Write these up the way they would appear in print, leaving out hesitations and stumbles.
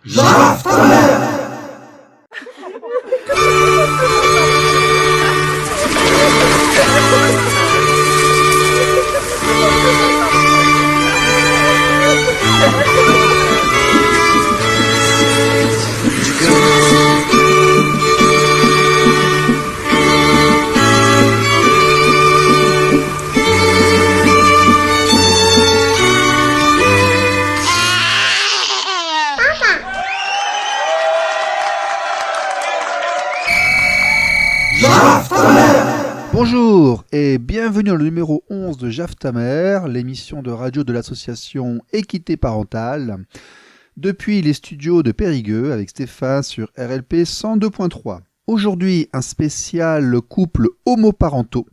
Jaf ta mère! Bonjour et bienvenue dans le numéro 11 de Jaf ta mère, l'émission de radio de l'association Équité Parentale, depuis les studios de Périgueux avec Stéphane sur RLP 102.3. Aujourd'hui, un spécial couple homoparentaux.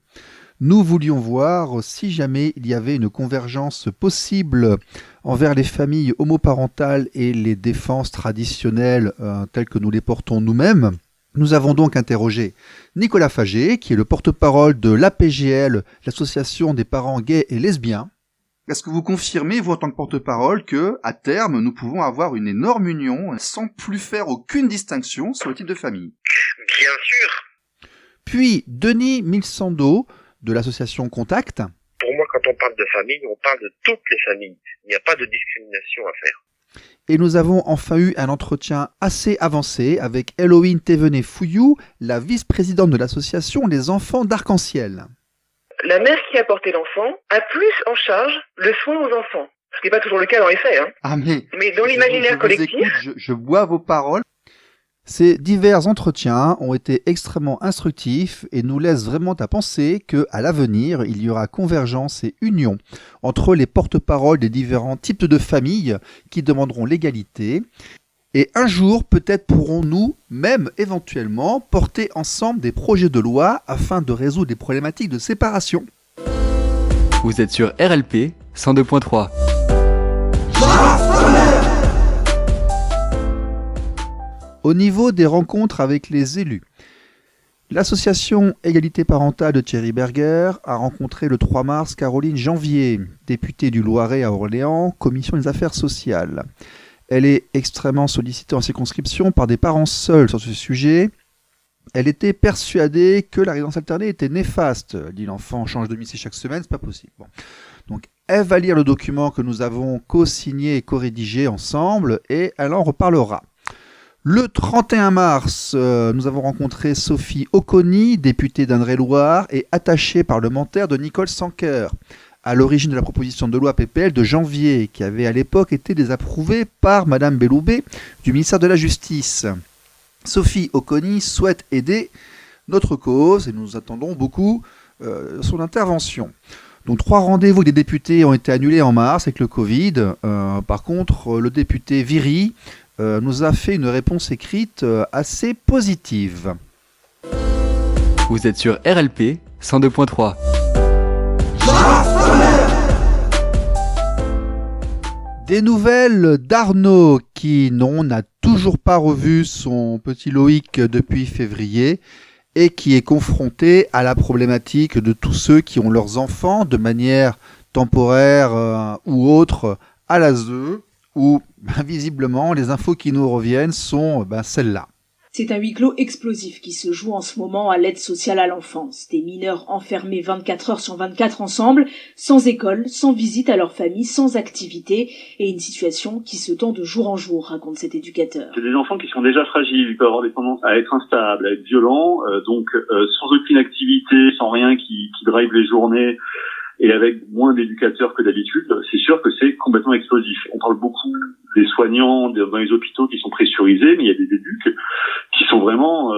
Nous voulions voir si jamais il y avait une convergence possible envers les familles homoparentales et les défenses traditionnelles telles que nous les portons nous-mêmes. Nous avons donc interrogé Nicolas Fagé, qui est le porte-parole de l'APGL, l'association des parents gays et lesbiens. Est-ce que vous confirmez, vous en tant que porte-parole, que, à terme, nous pouvons avoir une énorme union sans plus faire aucune distinction sur le type de famille? Bien sûr. Puis, Denis Milsando, de l'association Contact. Pour moi, quand on parle de famille, on parle de toutes les familles. Il n'y a pas de discrimination à faire. Et nous avons enfin eu un entretien assez avancé avec Héloïne Thévenet-Fouillou, la vice-présidente de l'association Les Enfants d'Arc-en-Ciel. La mère qui a porté l'enfant a plus en charge le soin aux enfants. Ce qui n'est pas toujours le cas dans les faits. Ah mais dans l'imaginaire collectif... Je bois vos paroles. Ces divers entretiens ont été extrêmement instructifs et nous laissent vraiment à penser qu'à l'avenir, il y aura convergence et union entre les porte-paroles des différents types de familles qui demanderont l'égalité. Et un jour, peut-être pourrons-nous, même éventuellement, porter ensemble des projets de loi afin de résoudre les problématiques de séparation. Vous êtes sur RLP 102.3. Au niveau des rencontres avec les élus, l'association Égalité Parentale de Thierry Berger a rencontré le 3 mars Caroline Janvier, députée du Loiret à Orléans, commission des affaires sociales. Elle est extrêmement sollicitée en circonscription par des parents seuls sur ce sujet. Elle était persuadée que la résidence alternée était néfaste. Elle dit l'enfant change de domicile chaque semaine, c'est pas possible. Bon. Donc elle va lire le document que nous avons co-signé et co-rédigé ensemble et elle en reparlera. Le 31 mars, nous avons rencontré Sophie Oconi, députée d'Indre-et-Loire et attachée parlementaire de Nicole Sanquer, à l'origine de la proposition de loi PPL de janvier, qui avait à l'époque été désapprouvée par Madame Belloubet du ministère de la Justice. Sophie Oconi souhaite aider notre cause et nous attendons beaucoup son intervention. Donc 3 rendez-vous des députés ont été annulés en mars avec le Covid. Par contre, le député Viry nous a fait une réponse écrite assez positive. Vous êtes sur RLP 102.3. Des nouvelles d'Arnaud qui n'a toujours pas revu son petit Loïc depuis février et qui est confronté à la problématique de tous ceux qui ont leurs enfants de manière temporaire ou autre à l'ASE, où visiblement les infos qui nous reviennent sont celles-là. C'est un huis clos explosif qui se joue en ce moment à l'aide sociale à l'enfance. Des mineurs enfermés 24 heures sur 24 ensemble, sans école, sans visite à leur famille, sans activité, et une situation qui se tend de jour en jour, raconte cet éducateur. C'est des enfants qui sont déjà fragiles, ils peuvent avoir des tendances à être instables, à être violents, donc sans aucune activité, sans rien qui drive les journées, et avec moins d'éducateurs que d'habitude, c'est sûr que c'est complètement explosif. On parle beaucoup des soignants dans les hôpitaux qui sont pressurisés, mais il y a des éducs qui sont vraiment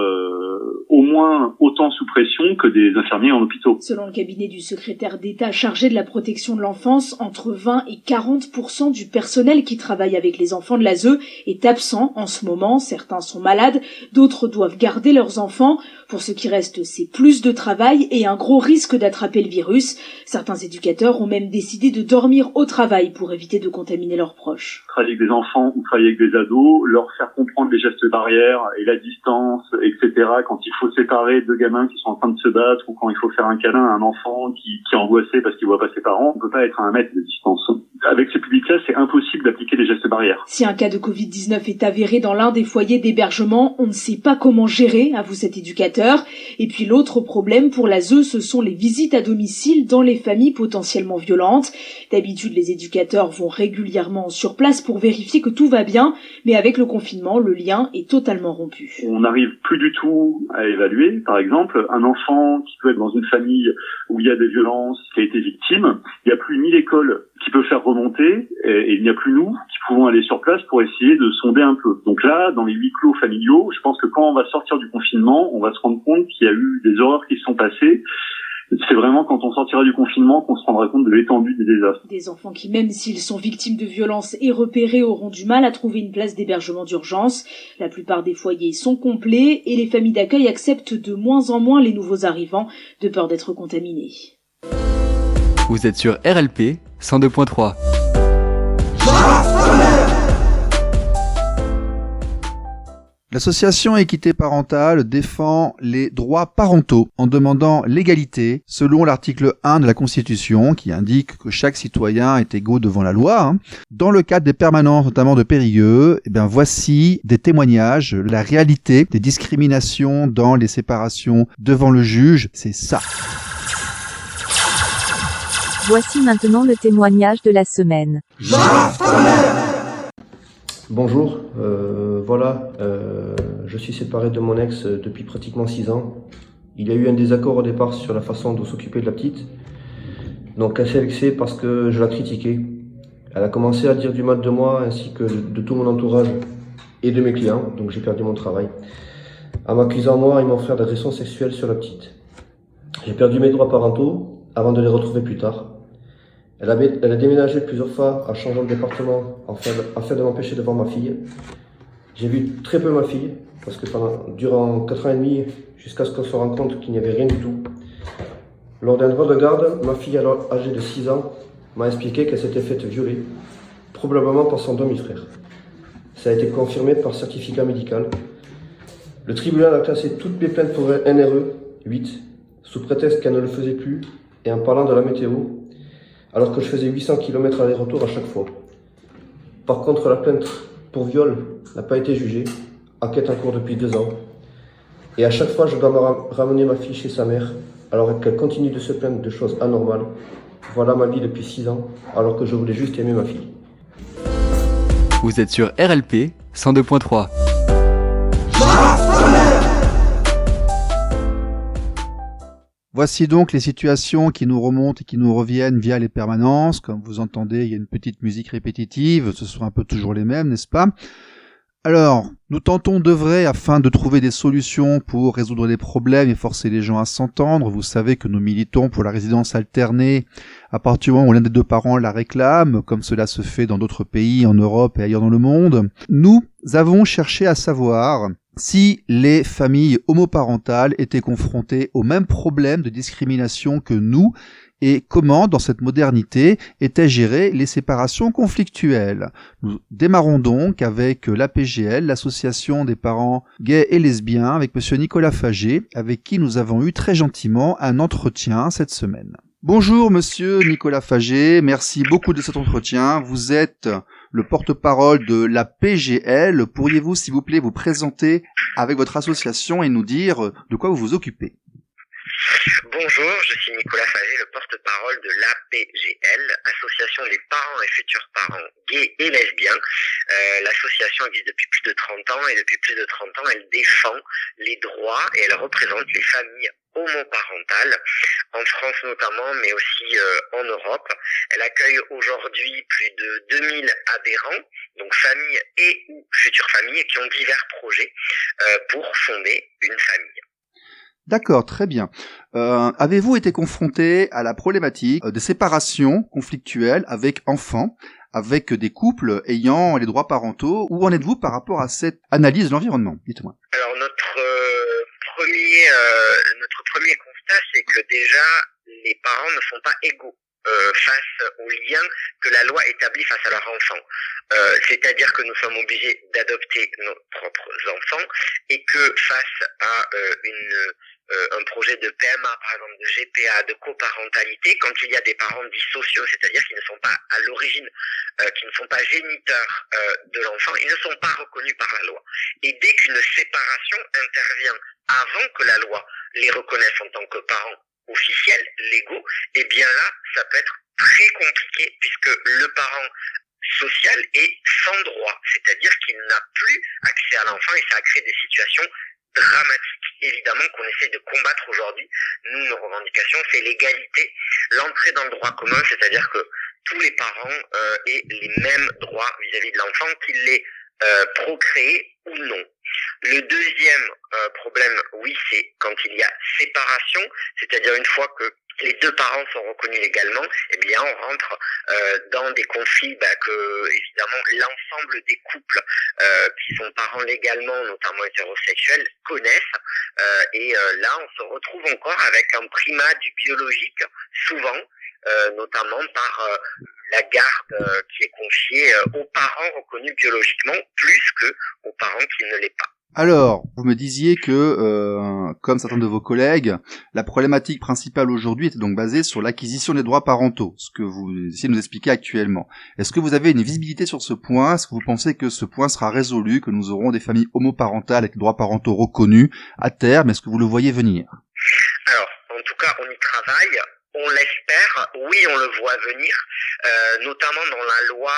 au moins autant sous pression que des infirmiers en hôpitaux. Selon le cabinet du secrétaire d'État chargé de la protection de l'enfance, entre 20 et 40% du personnel qui travaille avec les enfants de l'ASE est absent en ce moment. Certains sont malades, d'autres doivent garder leurs enfants. Pour ce qui reste, c'est plus de travail et un gros risque d'attraper le virus. Certains éducateurs ont même décidé de dormir au travail pour éviter de contaminer leurs proches. Travailler avec des enfants ou travailler avec des ados, leur faire comprendre les gestes barrières et la distance, etc. Quand il faut séparer 2 gamins qui sont en train de se battre ou quand il faut faire un câlin à un enfant qui est angoissé parce qu'il voit pas ses parents, on peut pas être à 1 mètre de distance. avec ce public-là, c'est impossible d'appliquer des gestes barrières. Si un cas de Covid-19 est avéré dans l'un des foyers d'hébergement, on ne sait pas comment gérer, avoue cet éducateur. Et puis l'autre problème pour l'ASE, ce sont les visites à domicile dans les familles potentiellement violentes. D'habitude, les éducateurs vont régulièrement sur place pour vérifier que tout va bien, mais avec le confinement, le lien est totalement rompu. On n'arrive plus du tout à évaluer, par exemple, un enfant qui peut être dans une famille où il y a des violences, qui a été victime, il n'y a plus ni l'école qui peut faire remonter, et il n'y a plus nous qui pouvons aller sur place pour essayer de sonder un peu. Donc là, dans les huis clos familiaux, je pense que quand on va sortir du confinement, on va se rendre compte qu'il y a eu des horreurs qui se sont passées. C'est vraiment quand on sortira du confinement qu'on se rendra compte de l'étendue des désastres. Des enfants qui, même s'ils sont victimes de violences et repérés, auront du mal à trouver une place d'hébergement d'urgence. La plupart des foyers sont complets et les familles d'accueil acceptent de moins en moins les nouveaux arrivants, de peur d'être contaminés. Vous êtes sur RLP 102.3. L'association Équité Parentale défend les droits parentaux en demandant l'égalité selon l'article 1 de la Constitution qui indique que chaque citoyen est égaux devant la loi. Dans le cadre des permanences, notamment de Périgueux, voici des témoignages, la réalité des discriminations dans les séparations devant le juge, c'est ça. Voici maintenant le témoignage de la semaine. Bonjour, je suis séparé de mon ex depuis pratiquement 6 ans. Il y a eu un désaccord au départ sur la façon de s'occuper de la petite. Donc elle s'est vexée parce que je la critiquais. Elle a commencé à dire du mal de moi ainsi que de tout mon entourage et de mes clients, donc j'ai perdu mon travail. En m'accusant moi et mon frère d'agression sexuelle sur la petite. J'ai perdu mes droits parentaux avant de les retrouver plus tard. Elle a déménagé plusieurs fois en changeant de département afin de m'empêcher de voir ma fille. J'ai vu très peu ma fille, parce que durant 4 ans et demi, jusqu'à ce qu'on se rende compte qu'il n'y avait rien du tout. Lors d'un droit de garde, ma fille, alors âgée de 6 ans, m'a expliqué qu'elle s'était faite violer, probablement par son demi-frère. Ça a été confirmé par certificat médical. Le tribunal a classé toutes mes plaintes pour NRE 8, sous prétexte qu'elle ne le faisait plus, et en parlant de la météo, alors que je faisais 800 km aller-retour à chaque fois. Par contre, la plainte pour viol n'a pas été jugée, enquête en cours depuis 2 ans. Et à chaque fois, je dois ramener ma fille chez sa mère, alors qu'elle continue de se plaindre de choses anormales. Voilà ma vie depuis 6 ans, alors que je voulais juste aimer ma fille. Vous êtes sur RLP 102.3. Voici donc les situations qui nous remontent et qui nous reviennent via les permanences. Comme vous entendez, il y a une petite musique répétitive, ce sont un peu toujours les mêmes, n'est-ce pas ? Alors, nous tentons d'œuvrer afin de trouver des solutions pour résoudre les problèmes et forcer les gens à s'entendre. Vous savez que nous militons pour la résidence alternée à partir du moment où l'un des 2 parents la réclame, comme cela se fait dans d'autres pays, en Europe et ailleurs dans le monde. Nous avons cherché à savoir si les familles homoparentales étaient confrontées aux mêmes problèmes de discrimination que nous et comment, dans cette modernité, étaient gérées les séparations conflictuelles. Nous démarrons donc avec l'APGL, l'association des parents gays et lesbiens, avec monsieur Nicolas Fagé, avec qui nous avons eu très gentiment un entretien cette semaine. Bonjour monsieur Nicolas Fagé, merci beaucoup de cet entretien. Vous êtes le porte-parole de la PGL. Pourriez-vous, s'il vous plaît, vous présenter avec votre association et nous dire de quoi vous vous occupez ? Bonjour, je suis Nicolas Fagé, le porte-parole de l'APGL, Association des parents et futurs parents gays et lesbiens. L'association existe depuis plus de 30 ans et depuis plus de 30 ans, elle défend les droits et elle représente les familles homoparentales, en France notamment, mais aussi en Europe. Elle accueille aujourd'hui plus de 2000 adhérents, donc familles et ou futures familles, qui ont divers projets pour fonder une famille. D'accord, très bien. Avez-vous été confronté à la problématique des séparations conflictuelles avec enfants, avec des couples ayant les droits parentaux? Où en êtes-vous par rapport à cette analyse de l'environnement? Dites-moi. Alors notre premier constat, c'est que déjà les parents ne sont pas égaux face aux liens que la loi établit face à leurs enfants. C'est-à-dire que nous sommes obligés d'adopter nos propres enfants et que face à un projet de PMA, par exemple, de GPA, de coparentalité, quand il y a des parents dissociaux, c'est-à-dire qui ne sont pas à l'origine, qui ne sont pas géniteurs de l'enfant, ils ne sont pas reconnus par la loi. Et dès qu'une séparation intervient avant que la loi les reconnaisse en tant que parents officiels, légaux, eh bien là, ça peut être très compliqué puisque le parent social est sans droit, c'est-à-dire qu'il n'a plus accès à l'enfant et ça a créé des situations dramatiques, évidemment, qu'on essaie de combattre aujourd'hui. Nous, nos revendications, c'est l'égalité, l'entrée dans le droit commun, c'est-à-dire que tous les parents aient les mêmes droits vis-à-vis de l'enfant, qu'ils l'aient procréé ou non. Le deuxième problème, oui, c'est quand il y a séparation, c'est-à-dire une fois que les deux parents sont reconnus légalement, eh bien on rentre dans des conflits que évidemment l'ensemble des couples qui sont parents légalement, notamment hétérosexuels, connaissent. Et là, on se retrouve encore avec un primat du biologique, souvent, notamment par la garde qui est confiée aux parents reconnus biologiquement plus que aux parents qui ne l'est pas. Alors, vous me disiez que, comme certains de vos collègues, la problématique principale aujourd'hui était donc basée sur l'acquisition des droits parentaux, ce que vous essayez de nous expliquer actuellement. Est-ce que vous avez une visibilité sur ce point? Est-ce que vous pensez que ce point sera résolu, que nous aurons des familles homoparentales avec des droits parentaux reconnus à terme? Est-ce que vous le voyez venir? Alors, en tout cas, on y travaille. On l'espère, oui, on le voit venir, notamment dans la loi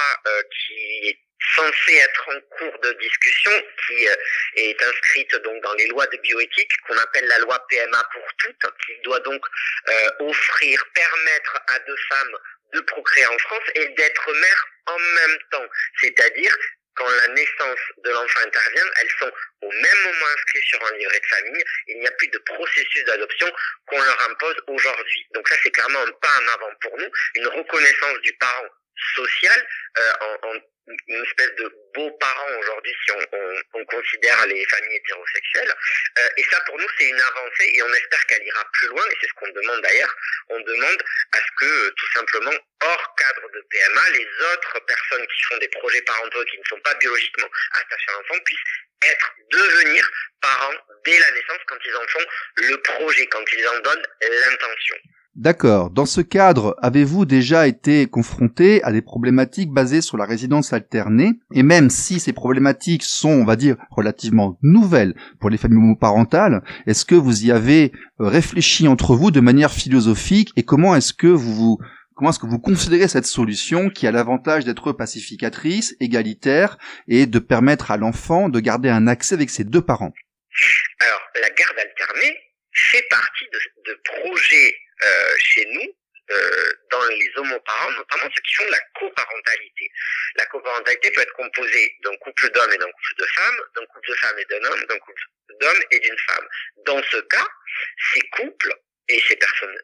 qui est censée être en cours de discussion, qui est inscrite donc dans les lois de bioéthique, qu'on appelle la loi PMA pour toutes, qui doit donc permettre à deux femmes de procréer en France et d'être mères en même temps, c'est-à-dire quand la naissance de l'enfant intervient, elles sont au même moment inscrites sur un livret de famille. Il n'y a plus de processus d'adoption qu'on leur impose aujourd'hui. Donc ça, c'est clairement un pas en avant pour nous, une reconnaissance du parent social en une espèce de beaux-parents aujourd'hui si on considère les familles hétérosexuelles. Et ça, pour nous, c'est une avancée et on espère qu'elle ira plus loin, et c'est ce qu'on demande d'ailleurs. On demande à ce que, tout simplement, hors cadre de PMA, les autres personnes qui font des projets parentaux qui ne sont pas biologiquement attachées à l'enfant puissent devenir parents dès la naissance quand ils en font le projet, quand ils en donnent l'intention. D'accord. Dans ce cadre, avez-vous déjà été confronté à des problématiques basées sur la résidence alternée? Et même si ces problématiques sont, on va dire, relativement nouvelles pour les familles homoparentales, est-ce que vous y avez réfléchi entre vous de manière philosophique? Et comment est-ce que vous considérez cette solution qui a l'avantage d'être pacificatrice, égalitaire et de permettre à l'enfant de garder un accès avec ses deux parents? Alors, la garde alternée fait partie de projets chez nous, dans les homoparents, notamment ceux qui font de la coparentalité. La coparentalité peut être composée d'un couple d'hommes et d'un couple de femmes, d'un couple de femmes et d'un homme, d'un couple d'hommes et d'une femme. Dans ce cas, ces couples et ces personnes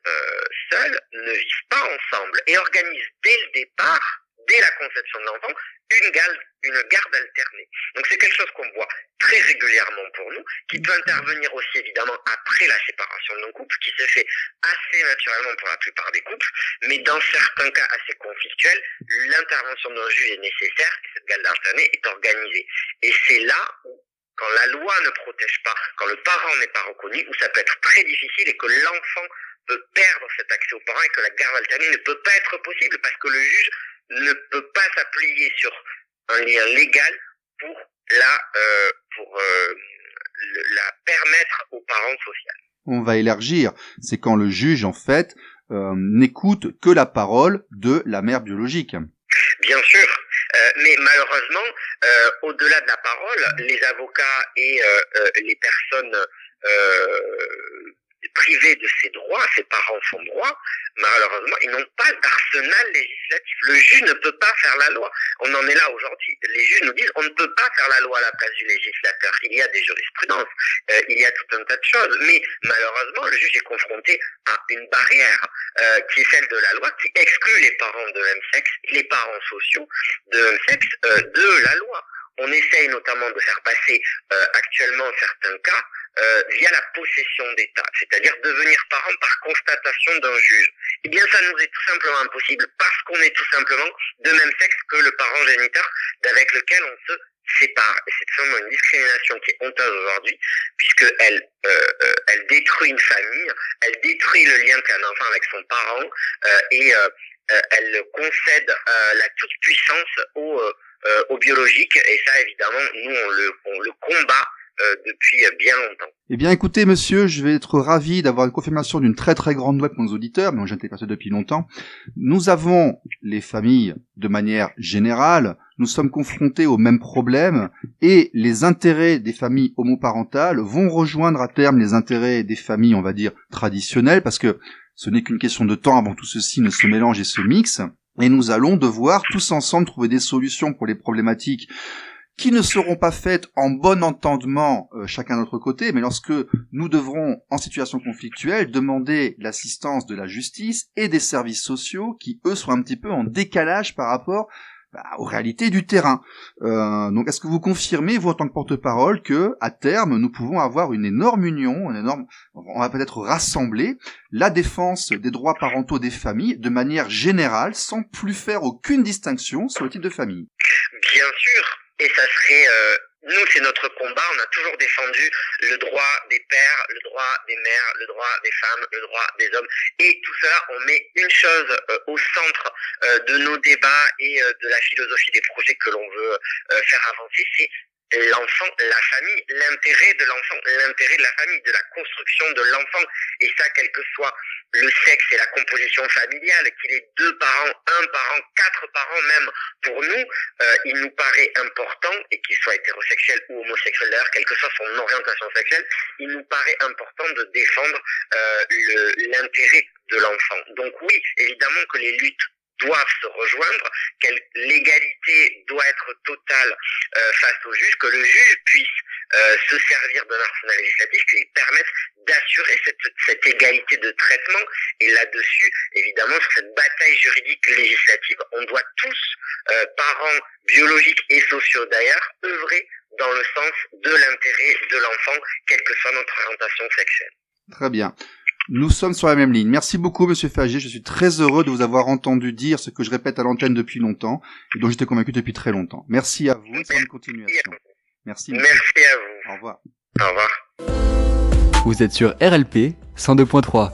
seules ne vivent pas ensemble et organisent dès le départ, dès la conception de l'enfant, une garde alternée. Donc c'est quelque chose qu'on voit très régulièrement pour nous, qui peut intervenir aussi évidemment après la séparation d'un couple, qui se fait assez naturellement pour la plupart des couples, mais dans certains cas assez conflictuels, l'intervention d'un juge est nécessaire et cette garde alternée est organisée. Et c'est là où, quand la loi ne protège pas, quand le parent n'est pas reconnu, où ça peut être très difficile et que l'enfant peut perdre cet accès aux parents et que la garde alternée ne peut pas être possible parce que le juge ne peut pas s'appuyer sur un lien légal pour la permettre aux parents sociaux. On va élargir, c'est quand le juge en fait n'écoute que la parole de la mère biologique. Bien sûr, mais malheureusement, au-delà de la parole, les avocats et les personnes privés de ses droits, ses parents sont droits, malheureusement, ils n'ont pas d'arsenal législatif. Le juge ne peut pas faire la loi. On en est là aujourd'hui. Les juges nous disent on ne peut pas faire la loi à la place du législateur. Il y a des jurisprudences, il y a tout un tas de choses, mais malheureusement, le juge est confronté à une barrière qui est celle de la loi, qui exclut les parents de même sexe, les parents sociaux de même sexe de la loi. On essaye notamment de faire passer actuellement certains cas via la possession d'État, c'est-à-dire devenir parent par constatation d'un juge. Eh bien, ça nous est tout simplement impossible parce qu'on est tout simplement de même sexe que le parent géniteur avec lequel on se sépare. Et c'est tout simplement une discrimination qui est honteuse aujourd'hui, puisqu'elle elle détruit une famille, elle détruit le lien qu'a un enfant avec son parent et elle concède la toute-puissance au biologique, et ça évidemment nous on le combat depuis bien longtemps. Eh bien écoutez monsieur, je vais être ravi d'avoir une confirmation d'une très très grande loi pour nos auditeurs, mais je ne l'ai pas fait depuis longtemps. Nous avons, les familles, de manière générale, nous sommes confrontés aux mêmes problèmes, et les intérêts des familles homoparentales vont rejoindre à terme les intérêts des familles, on va dire, traditionnelles, parce que ce n'est qu'une question de temps avant tout ceci ne se mélange et se mixe, et nous allons devoir tous ensemble trouver des solutions pour les problématiques qui ne seront pas faites en bon entendement chacun de notre côté, mais lorsque nous devrons, en situation conflictuelle, demander l'assistance de la justice et des services sociaux qui, eux, sont un petit peu en décalage par rapport aux réalités du terrain. Donc, est-ce que vous confirmez, vous, en tant que porte-parole, que, à terme, nous pouvons avoir une énorme union, on va peut-être rassembler la défense des droits parentaux des familles de manière générale, sans plus faire aucune distinction sur le type de famille? Bien sûr. Et ça serait, nous c'est notre combat, on a toujours défendu le droit des pères, le droit des mères, le droit des femmes, le droit des hommes. Et tout cela, on met une chose au centre de nos débats et de la philosophie des projets que l'on veut faire avancer, c'est l'enfant, la famille, l'intérêt de l'enfant, l'intérêt de la famille, de la construction de l'enfant. Et ça, quel que soit le sexe et la composition familiale, qu'il ait 2 parents, 1 parent, 4 parents même, pour nous, il nous paraît important, et qu'il soit hétérosexuel ou homosexuel d'ailleurs, quelle que soit son orientation sexuelle, il nous paraît important de défendre l'intérêt de l'enfant. Donc oui, évidemment que les luttes doivent se rejoindre, l'égalité doit être totale face au juge, que le juge puisse se servir d'un arsenal législatif qui lui permette d'assurer cette égalité de traitement. Et là-dessus, évidemment, sur cette bataille juridique législative, on doit tous, parents biologiques et sociaux d'ailleurs, œuvrer dans le sens de l'intérêt de l'enfant, quelle que soit notre orientation sexuelle. Très bien. Nous sommes sur la même ligne. Merci beaucoup, Monsieur Fagier. Je suis très heureux de vous avoir entendu dire ce que je répète à l'antenne depuis longtemps et dont j'étais convaincu depuis très longtemps. Merci à vous. Bonne continuation. Merci. Merci à vous. Au revoir. Au revoir. Vous êtes sur RLP 102.3.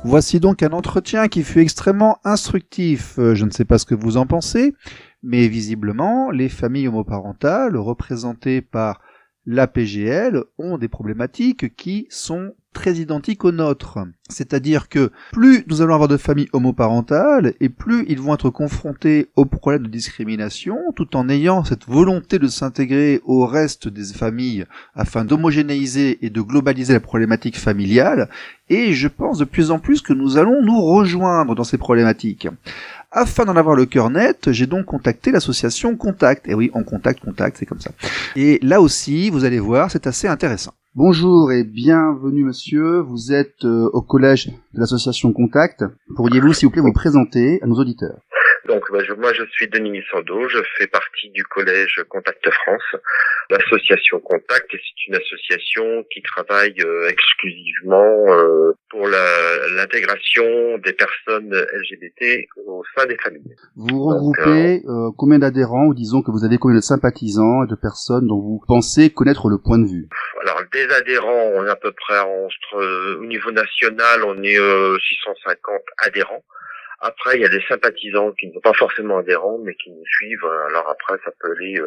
Voici donc un entretien qui fut extrêmement instructif. Je ne sais pas ce que vous en pensez, mais visiblement, les familles homoparentales représentées par l'APGL ont des problématiques qui sont très identiques aux nôtres. C'est-à-dire que plus nous allons avoir de familles homoparentales, et plus ils vont être confrontés aux problèmes de discrimination, tout en ayant cette volonté de s'intégrer au reste des familles afin d'homogénéiser et de globaliser la problématique familiale. Et je pense de plus en plus que nous allons nous rejoindre dans ces problématiques. Afin d'en avoir le cœur net, j'ai donc contacté l'association Contact. Et oui, on contact, c'est comme ça. Et là aussi, vous allez voir, c'est assez intéressant. Bonjour et bienvenue monsieur, vous êtes au collège de l'association Contact. Pourriez-vous s'il vous plaît vous présenter à nos auditeurs? Donc moi je suis Denis Sando, je fais partie du collège Contact France. L'association Contact, c'est une association qui travaille exclusivement pour l'intégration des personnes LGBT au sein des familles. Vous regroupez combien d'adhérents, ou disons que vous avez combien de sympathisants et de personnes dont vous pensez connaître le point de vue? Alors des adhérents, on est à peu près au niveau national, on est 650 adhérents. Après, il y a des sympathisants qui ne sont pas forcément adhérents, mais qui nous suivent. Alors après, ça peut aller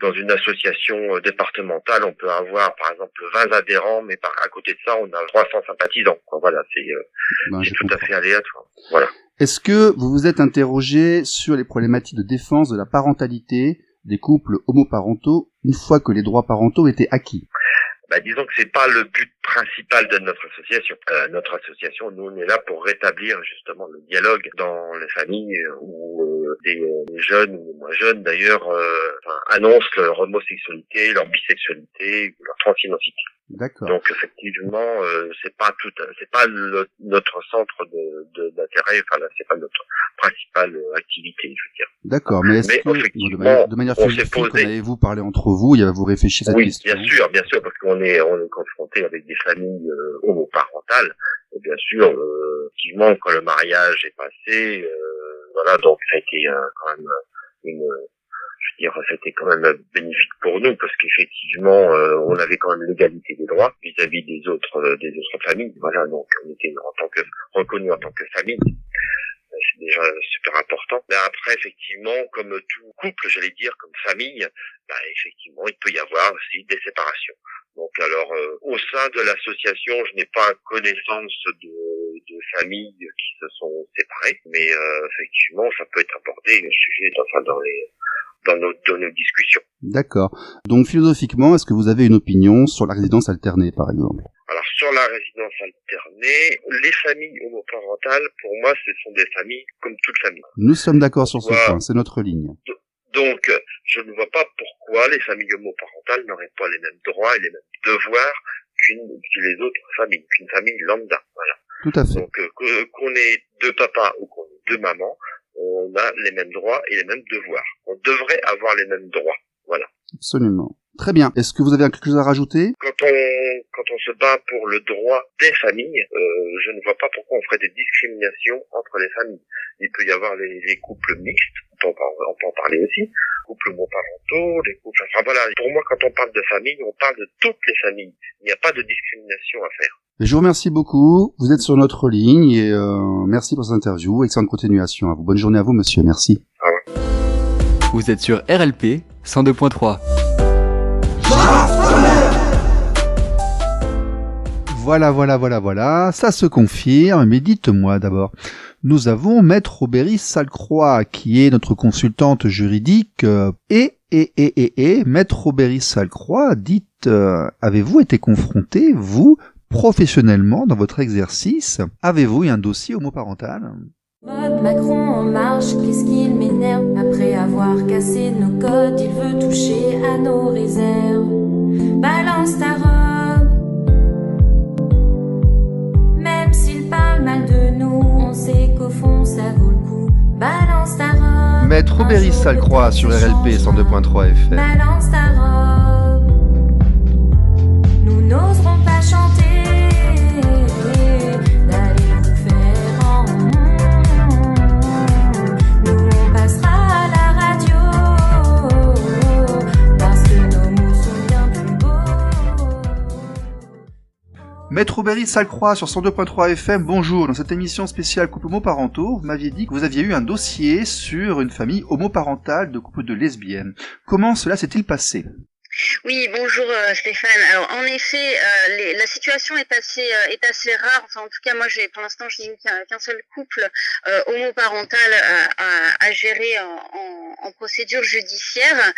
dans une association départementale, on peut avoir par exemple 20 adhérents, mais à côté de ça, on a 300 sympathisants. Voilà, c'est tout à fait aléatoire. Voilà. Est-ce que vous vous êtes interrogé sur les problématiques de défense de la parentalité des couples homoparentaux une fois que les droits parentaux étaient acquis? Disons que c'est pas le but principal de notre association. Notre association, nous, on est là pour rétablir justement le dialogue dans les familles où des jeunes ou moins jeunes d'ailleurs annoncent leur homosexualité, leur bisexualité, leur transidentité. D'accord. Donc effectivement, c'est pas notre centre d'intérêt. Enfin là, c'est pas notre principale activité, je veux dire. D'accord, mais est-ce que de manière philosophique, en avez-vous parlé entre vous, vous réfléchi à cette question? Oui, bien sûr, parce qu'on est confronté avec des familles homoparentales. Et bien sûr, effectivement, quand le mariage est passé, voilà, donc ça a été quand même C'était quand même bénéfique pour nous parce qu'effectivement, on avait quand même l'égalité des droits vis-à-vis des autres familles. Voilà, donc on était reconnus en tant que famille. C'est déjà super important. Mais après, effectivement, comme tout couple, j'allais dire, comme famille, effectivement, il peut y avoir aussi des séparations. Donc alors, au sein de l'association, je n'ai pas connaissance de familles qui se sont séparées, mais effectivement, ça peut être abordé, le sujet, dans nos discussions. D'accord. Donc philosophiquement, est-ce que vous avez une opinion sur la résidence alternée, par exemple ? Alors sur la résidence alternée, les familles homoparentales, pour moi, ce sont des familles comme toute famille. Nous sommes d'accord sur ce point, c'est notre ligne. Donc, je ne vois pas pourquoi les familles homoparentales n'auraient pas les mêmes droits et les mêmes devoirs que les autres familles, qu'une famille lambda. Voilà. Tout à fait. Donc, qu'on ait deux papas ou qu'on ait deux mamans, on a les mêmes droits et les mêmes devoirs. On devrait avoir les mêmes droits. Voilà. Absolument. Très bien. Est-ce que vous avez quelque chose à rajouter ? Quand on se bat pour le droit des familles, je ne vois pas pourquoi on ferait des discriminations entre les familles. Il peut y avoir les couples mixtes, on peut en parler aussi, couples homoparentaux, les couples... Enfin voilà, pour moi, quand on parle de famille, on parle de toutes les familles. Il n'y a pas de discrimination à faire. Je vous remercie beaucoup. Vous êtes sur notre ligne et merci pour cette interview. Excellente continuation à vous. Bonne journée à vous, monsieur. Merci. Ah ouais. Vous êtes sur RLP 102.3. Voilà, ça se confirme, mais dites-moi d'abord, nous avons Maître Aubéry Salcroix, qui est notre consultante juridique, et Maître Aubéry Salcroix, dites, avez-vous été confronté, vous, professionnellement, dans votre exercice, avez-vous eu un dossier homoparental ? Vote Macron en marche, qu'est-ce qu'il m'énerve. Après avoir cassé nos codes, il veut toucher à nos réserves. Balance ta robe. Même s'il parle mal de nous, on sait qu'au fond ça vaut le coup. Balance ta robe. Maître Aubéry Salcroix sur RLP 102.3 FM. Balance ta robe. Nous n'oserons pas chanter. Maître Aubéry Salcroix sur 102.3 FM, bonjour. Dans cette émission spéciale couple homoparentaux, vous m'aviez dit que vous aviez eu un dossier sur une famille homoparentale de couple de lesbiennes. Comment cela s'est-il passé ? Oui, bonjour Stéphane. Alors en effet, la situation est assez rare. Enfin, en tout cas, moi, pour l'instant, j'ai eu qu'un seul couple homoparental à gérer en procédure judiciaire.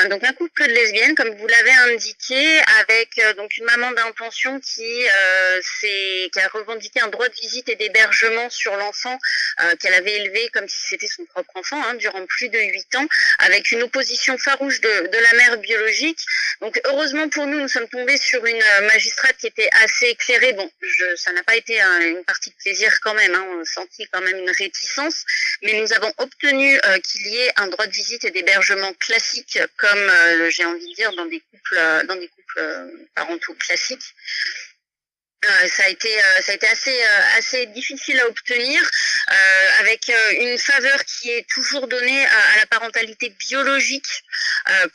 Donc un couple de lesbiennes, comme vous l'avez indiqué, avec donc une maman d'intention qui a revendiqué un droit de visite et d'hébergement sur l'enfant qu'elle avait élevé comme si c'était son propre enfant durant plus de 8 ans, avec une opposition farouche de la mère biologique. Donc heureusement pour nous sommes tombés sur une magistrate qui était assez éclairée. Bon, ça n'a pas été une partie de plaisir quand même, on sentit quand même une réticence, mais nous avons obtenu qu'il y ait un droit de visite et d'hébergement classique, comme j'ai envie de dire dans des couples parentaux classiques. Ça a été assez difficile à obtenir, avec une faveur qui est toujours donnée à la parentalité biologique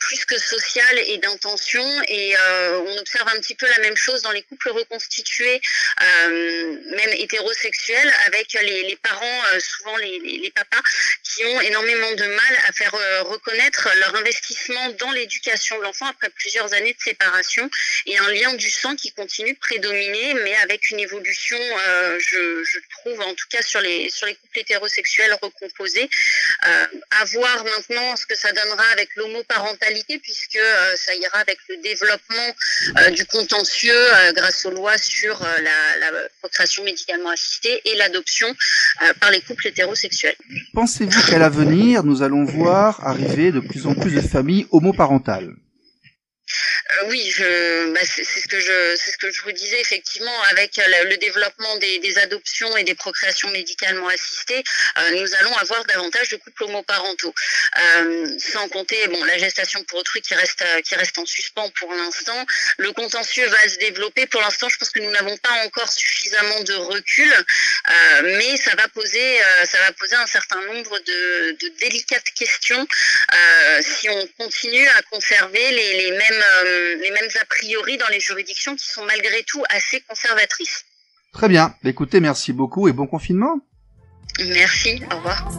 plus que sociale et d'intention, et on observe un petit peu la même chose dans les couples reconstitués, même hétérosexuels, avec les parents, souvent les papas, qui ont énormément de mal à faire reconnaître leur investissement dans l'éducation de l'enfant après plusieurs années de séparation, et un lien du sang qui continue de prédominer, mais avec une évolution, je trouve, en tout cas sur les couples hétérosexuels recomposés. À voir maintenant ce que ça donnera avec l'homoparentalité, puisque ça ira avec le développement du contentieux grâce aux lois sur la procréation médicalement assistée et l'adoption par les couples hétérosexuels. Pensez-vous qu'à l'avenir, nous allons voir arriver de plus en plus de familles homoparentales ? Oui, c'est ce que je vous disais effectivement, avec le développement des adoptions et des procréations médicalement assistées, nous allons avoir davantage de couples homoparentaux. Sans compter la gestation pour autrui qui reste en suspens pour l'instant. Le contentieux va se développer. Pour l'instant, je pense que nous n'avons pas encore suffisamment de recul, mais ça va poser un certain nombre de délicates questions si on continue à conserver les mêmes a priori dans les juridictions qui sont malgré tout assez conservatrices. Très bien. Écoutez, merci beaucoup et bon confinement. Merci, au revoir.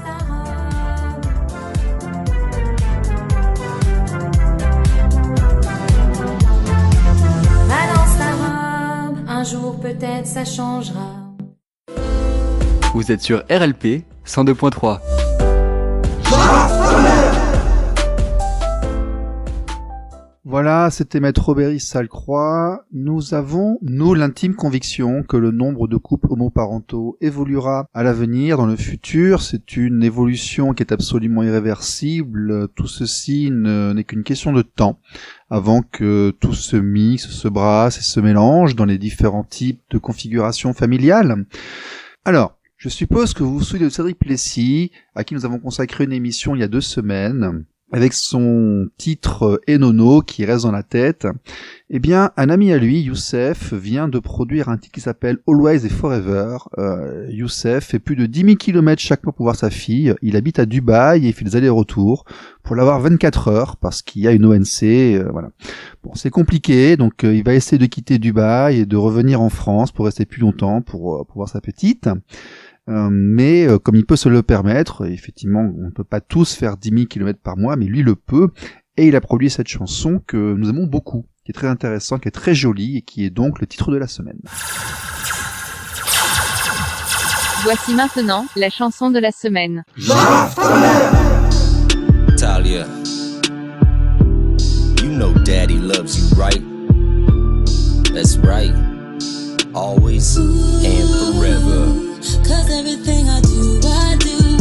Balance ta robe, un jour peut-être ça changera. Vous êtes sur RLP 102.3. Voilà, c'était Maître Robéry Salcroix. Nous avons, l'intime conviction que le nombre de couples homoparentaux évoluera à l'avenir, dans le futur. C'est une évolution qui est absolument irréversible. Tout ceci n'est qu'une question de temps avant que tout se mixe, se brasse et se mélange dans les différents types de configurations familiales. Alors, je suppose que vous vous souvenez de Cédric Plessis, à qui nous avons consacré une émission il y a 2 semaines, avec son titre Enono qui reste dans la tête. Eh bien, un ami à lui, Youssef, vient de produire un titre qui s'appelle Always and Forever. Youssef fait plus de 10 000 km chaque mois pour voir sa fille. Il habite à Dubaï et il fait des allers-retours pour l'avoir 24 heures parce qu'il y a une ONC. Voilà. Bon, c'est compliqué, donc il va essayer de quitter Dubaï et de revenir en France pour rester plus longtemps pour voir sa petite. Mais comme il peut se le permettre, effectivement, on ne peut pas tous faire 10 000 km par mois, mais lui le peut, et il a produit cette chanson que nous aimons beaucoup, qui est très intéressante, qui est très jolie, et qui est donc le titre de la semaine. Voici maintenant la chanson de la semaine. Talia, you know Daddy loves you, right? That's right. Always and forever. 'Cause everything I do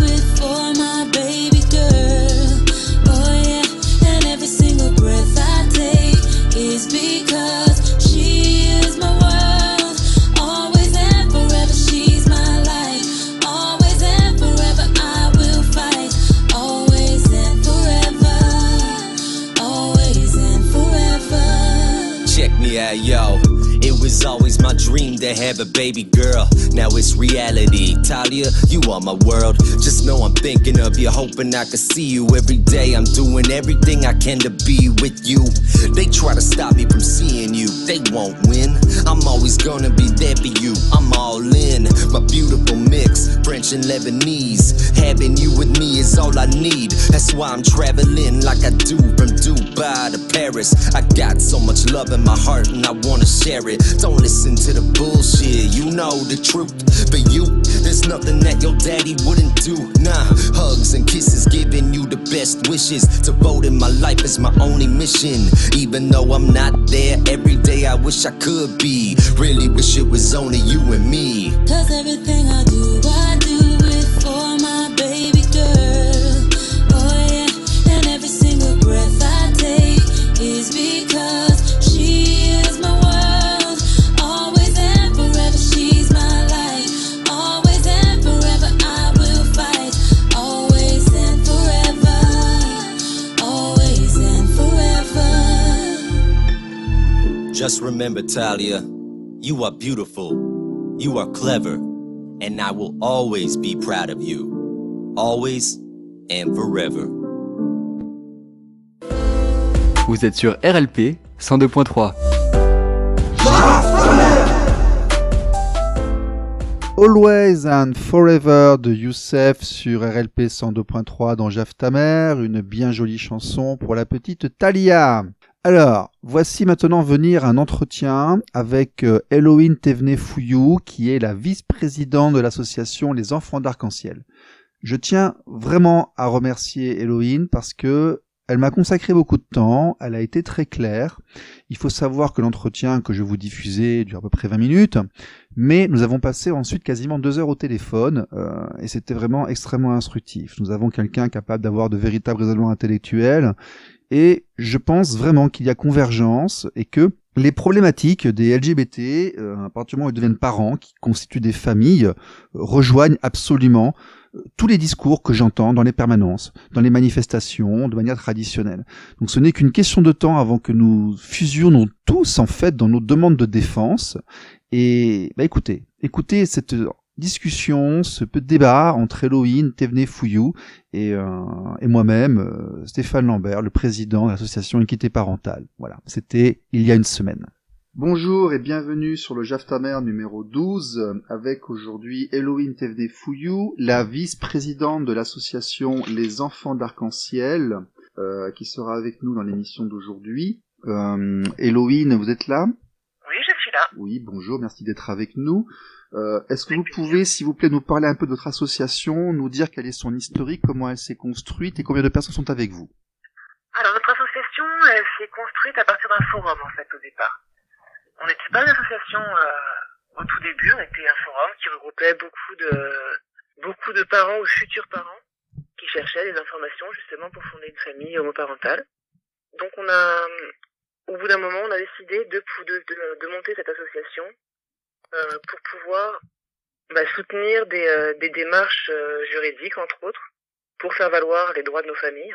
it for my baby girl. Oh yeah, and every single breath I take is because she is my world. Always and forever, she's my life. Always and forever, I will fight. Always and forever. Always and forever. Check me out, yo. It was always my dream to have a baby girl. Now it's reality. Talia, you are my world. Just know I'm thinking of you, hoping I can see you every day. I'm doing everything I can to be with you. They try to stop me from seeing you. They won't win. I'm always gonna be there for you. I'm all in. My beautiful mix, French and Lebanese. Having you with me is all I need. That's why I'm traveling like I do from Dubai to Paris. I got so much love in my heart and I wanna share it. Don't listen to the bullshit, you know the truth. For you, there's nothing that your daddy wouldn't do. Nah, hugs and kisses, giving you the best wishes. Devoting my life is my only mission. Even though I'm not there every day, I wish I could be. Really wish it was only you and me. 'Cause everything I do it for my baby girl. Oh yeah, and every single breath I take is because she is my world. Always and forever, she's my life. Always and forever, I will fight. Always and forever. Always and forever. Just remember, Talia, you are beautiful, you are clever, and I will always be proud of you. Always and forever. Vous êtes sur RLP 102.3. Always and Forever de Youssef sur RLP 102.3 dans Jaf ta mère, une bien jolie chanson pour la petite Talia. Alors, voici maintenant venir un entretien avec Héloïne Thévenet-Fouillou, qui est la vice-présidente de l'association Les Enfants d'Arc-en-Ciel. Je tiens vraiment à remercier Héloïne parce que Elle m'a consacré beaucoup de temps, elle a été très claire. Il faut savoir que l'entretien que je vous diffusais dure à peu près 20 minutes, mais nous avons passé ensuite quasiment 2 heures au téléphone, et c'était vraiment extrêmement instructif. Nous avons quelqu'un capable d'avoir de véritables raisonnements intellectuels, et je pense vraiment qu'il y a convergence, et que les problématiques des LGBT, à partir du moment où ils deviennent parents, qui constituent des familles, rejoignent absolument tous les discours que j'entends dans les permanences, dans les manifestations, de manière traditionnelle. Donc ce n'est qu'une question de temps avant que nous fusionnons tous, en fait, dans nos demandes de défense. Et écoutez cette discussion, ce peu de débat entre Héloïne Thévenet-Fouillou et moi-même, Stéphane Lambert, le président de l'association Équité Parentale. Voilà, c'était il y a une semaine. Bonjour et bienvenue sur le Jaftamer numéro 12, avec aujourd'hui Héloïne Thévenet-Fouillou, la vice-présidente de l'association Les Enfants d'Arc-en-Ciel, qui sera avec nous dans l'émission d'aujourd'hui. Héloïne, vous êtes là ? Oui, je suis là. Oui, bonjour, merci d'être avec nous. Est-ce que vous pouvez, s'il vous plaît, nous parler un peu de votre association, nous dire quel est son historique, comment elle s'est construite et combien de personnes sont avec vous ? Alors, notre association, elle s'est construite à partir d'un forum, en fait, au départ. On n'était pas une association au tout début, on était un forum qui regroupait beaucoup de parents ou futurs parents qui cherchaient des informations justement pour fonder une famille homoparentale. Donc au bout d'un moment, on a décidé de monter cette association pour pouvoir soutenir des démarches juridiques, entre autres, pour faire valoir les droits de nos familles.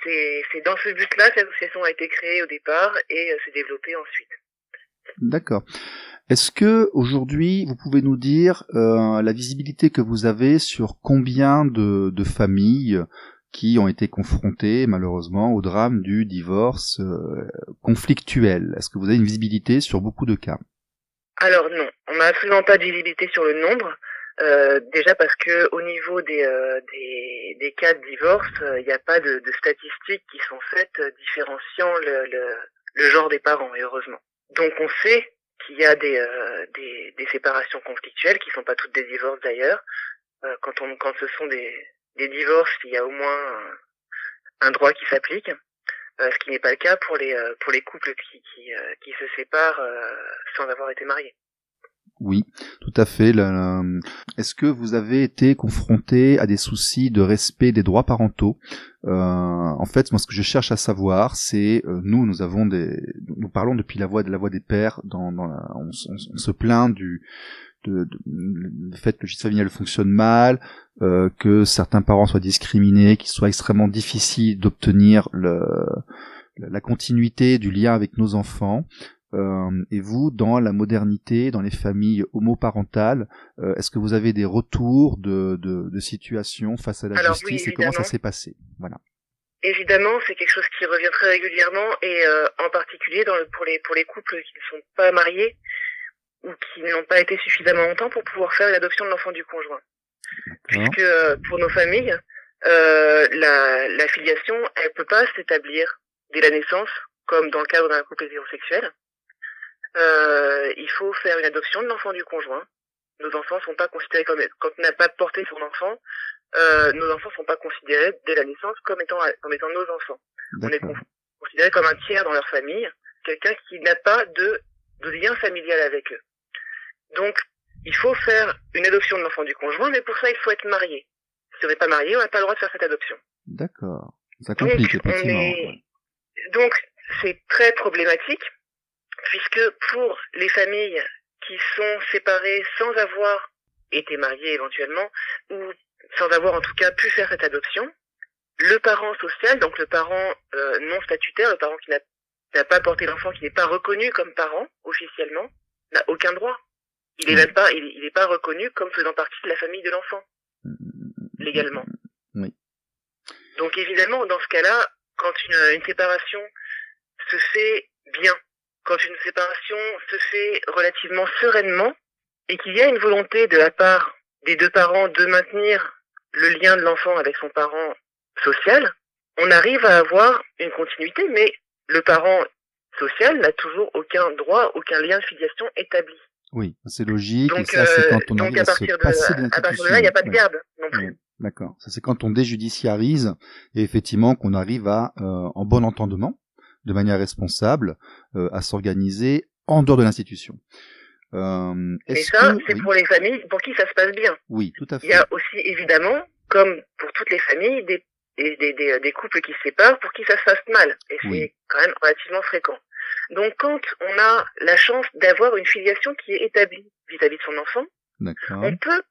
C'est dans ce but-là que l'association a été créée au départ et s'est développée ensuite. D'accord. Est-ce que aujourd'hui vous pouvez nous dire la visibilité que vous avez sur combien de familles qui ont été confrontées malheureusement au drame du divorce conflictuel ? Est-ce que vous avez une visibilité sur beaucoup de cas ? Alors non, on n'a absolument pas de visibilité sur le nombre. Déjà parce que au niveau des cas de divorce, il n'y a pas de statistiques qui sont faites différenciant le genre des parents, et heureusement. Donc on sait qu'il y a des séparations conflictuelles qui sont pas toutes des divorces d'ailleurs. Quand ce sont des divorces, il y a au moins un droit qui s'applique, ce qui n'est pas le cas pour les couples qui se séparent sans avoir été mariés. Oui, tout à fait. Est-ce que vous avez été confronté à des soucis de respect des droits parentaux ? En fait, moi, ce que je cherche à savoir, c'est nous parlons depuis la voix des pères. On se plaint du fait que le justice familial fonctionne mal, que certains parents soient discriminés, qu'il soit extrêmement difficile d'obtenir la continuité du lien avec nos enfants. Et vous, dans la modernité, dans les familles homoparentales, est-ce que vous avez des retours de situations face à la justice, et comment ça s'est passé ? Voilà. Évidemment, c'est quelque chose qui revient très régulièrement, et en particulier pour les couples qui ne sont pas mariés ou qui n'ont pas été suffisamment longtemps pour pouvoir faire l'adoption de l'enfant du conjoint. Puisque pour nos familles, la filiation, elle peut pas s'établir dès la naissance, comme dans le cadre d'un couple hétérosexuel. Il faut faire une adoption de l'enfant du conjoint. Nos enfants sont pas considérés quand on n'a pas porté son enfant, nos enfants sont pas considérés dès la naissance comme étant nos enfants. On est considérés comme un tiers dans leur famille, quelqu'un qui n'a pas de lien familial avec eux. Donc, il faut faire une adoption de l'enfant du conjoint, mais pour ça, il faut être marié. Si on n'est pas marié, on n'a pas le droit de faire cette adoption. D'accord. Ça complique, effectivement. Donc, c'est très problématique, puisque pour les familles qui sont séparées sans avoir été mariées éventuellement, ou sans avoir en tout cas pu faire cette adoption, le parent social, donc le parent non statutaire, le parent qui n'a pas porté l'enfant, qui n'est pas reconnu comme parent officiellement, n'a aucun droit. Il est pas reconnu comme faisant partie de la famille de l'enfant, légalement. Oui. Donc évidemment, dans ce cas-là, quand une séparation se fait bien, quand une séparation se fait relativement sereinement, et qu'il y a une volonté de la part des deux parents de maintenir le lien de l'enfant avec son parent social, on arrive à avoir une continuité, mais le parent social n'a toujours aucun droit, aucun lien de filiation établi. Oui, c'est logique. Donc, et ça, c'est quand on arrive à partir de là, il n'y a pas de garde non plus. D'accord. Ça, c'est quand on déjudiciarise et effectivement qu'on arrive à, en bon entendement, de manière responsable, à s'organiser en dehors de l'institution. Mais ça, c'est pour les familles pour qui ça se passe bien. Oui, tout à fait. Il y a aussi, évidemment, comme pour toutes les familles, des couples qui se séparent pour qui ça se passe mal. Et c'est quand même relativement fréquent. Donc, quand on a la chance d'avoir une filiation qui est établie vis-à-vis de son enfant, on peut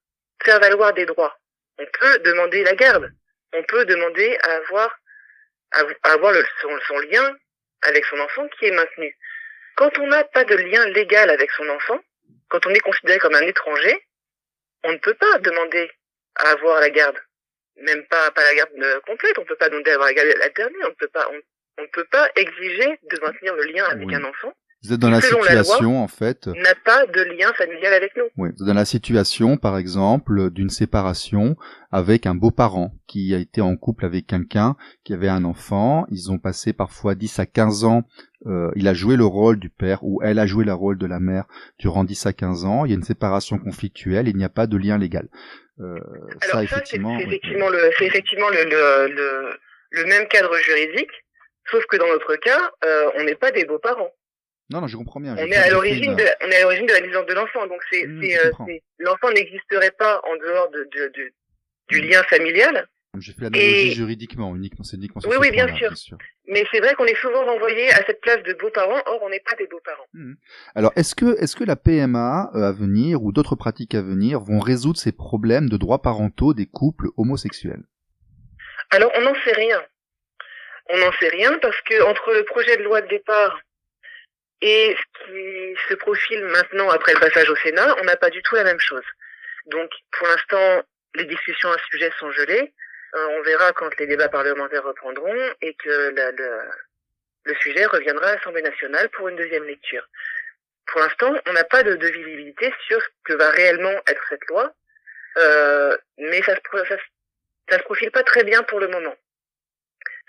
faire valoir des droits. On peut demander la garde. On peut demander à avoir son lien avec son enfant qui est maintenu. Quand on n'a pas de lien légal avec son enfant, quand on est considéré comme un étranger, on ne peut pas demander à avoir la garde. Même pas la garde complète, on peut pas demander à avoir la garde alternée, on ne peut pas exiger de maintenir le lien avec un enfant. Vous êtes dans la situation, en fait. N'a pas de lien familial avec nous. Oui, vous êtes dans la situation, par exemple, d'une séparation avec un beau-parent qui a été en couple avec quelqu'un qui avait un enfant. Ils ont passé parfois 10 à 15 ans. Il a joué le rôle du père ou elle a joué le rôle de la mère durant 10 à 15 ans. Il y a une séparation conflictuelle, il n'y a pas de lien légal. Alors ça, effectivement, c'est effectivement le même cadre juridique, sauf que dans notre cas, on n'est pas des beaux-parents. Non, je comprends bien. On est à l'origine de la naissance de l'enfant, donc l'enfant n'existerait pas en dehors du lien familial. J'ai fait l'analogie juridiquement, uniquement sur oui, bien sûr. Mais c'est vrai qu'on est souvent renvoyé à cette place de beaux-parents, or on n'est pas des beaux-parents. Alors, est-ce que la PMA à venir ou d'autres pratiques à venir vont résoudre ces problèmes de droits parentaux des couples homosexuels? Alors, on n'en sait rien. On n'en sait rien parce que entre le projet de loi de départ et ce qui se profile maintenant après le passage au Sénat, on n'a pas du tout la même chose. Donc, pour l'instant, les discussions à ce sujet sont gelées. On verra quand les débats parlementaires reprendront et que le sujet reviendra à l'Assemblée nationale pour une deuxième lecture. Pour l'instant, on n'a pas de visibilité sur ce que va réellement être cette loi, mais ça se profile pas très bien pour le moment.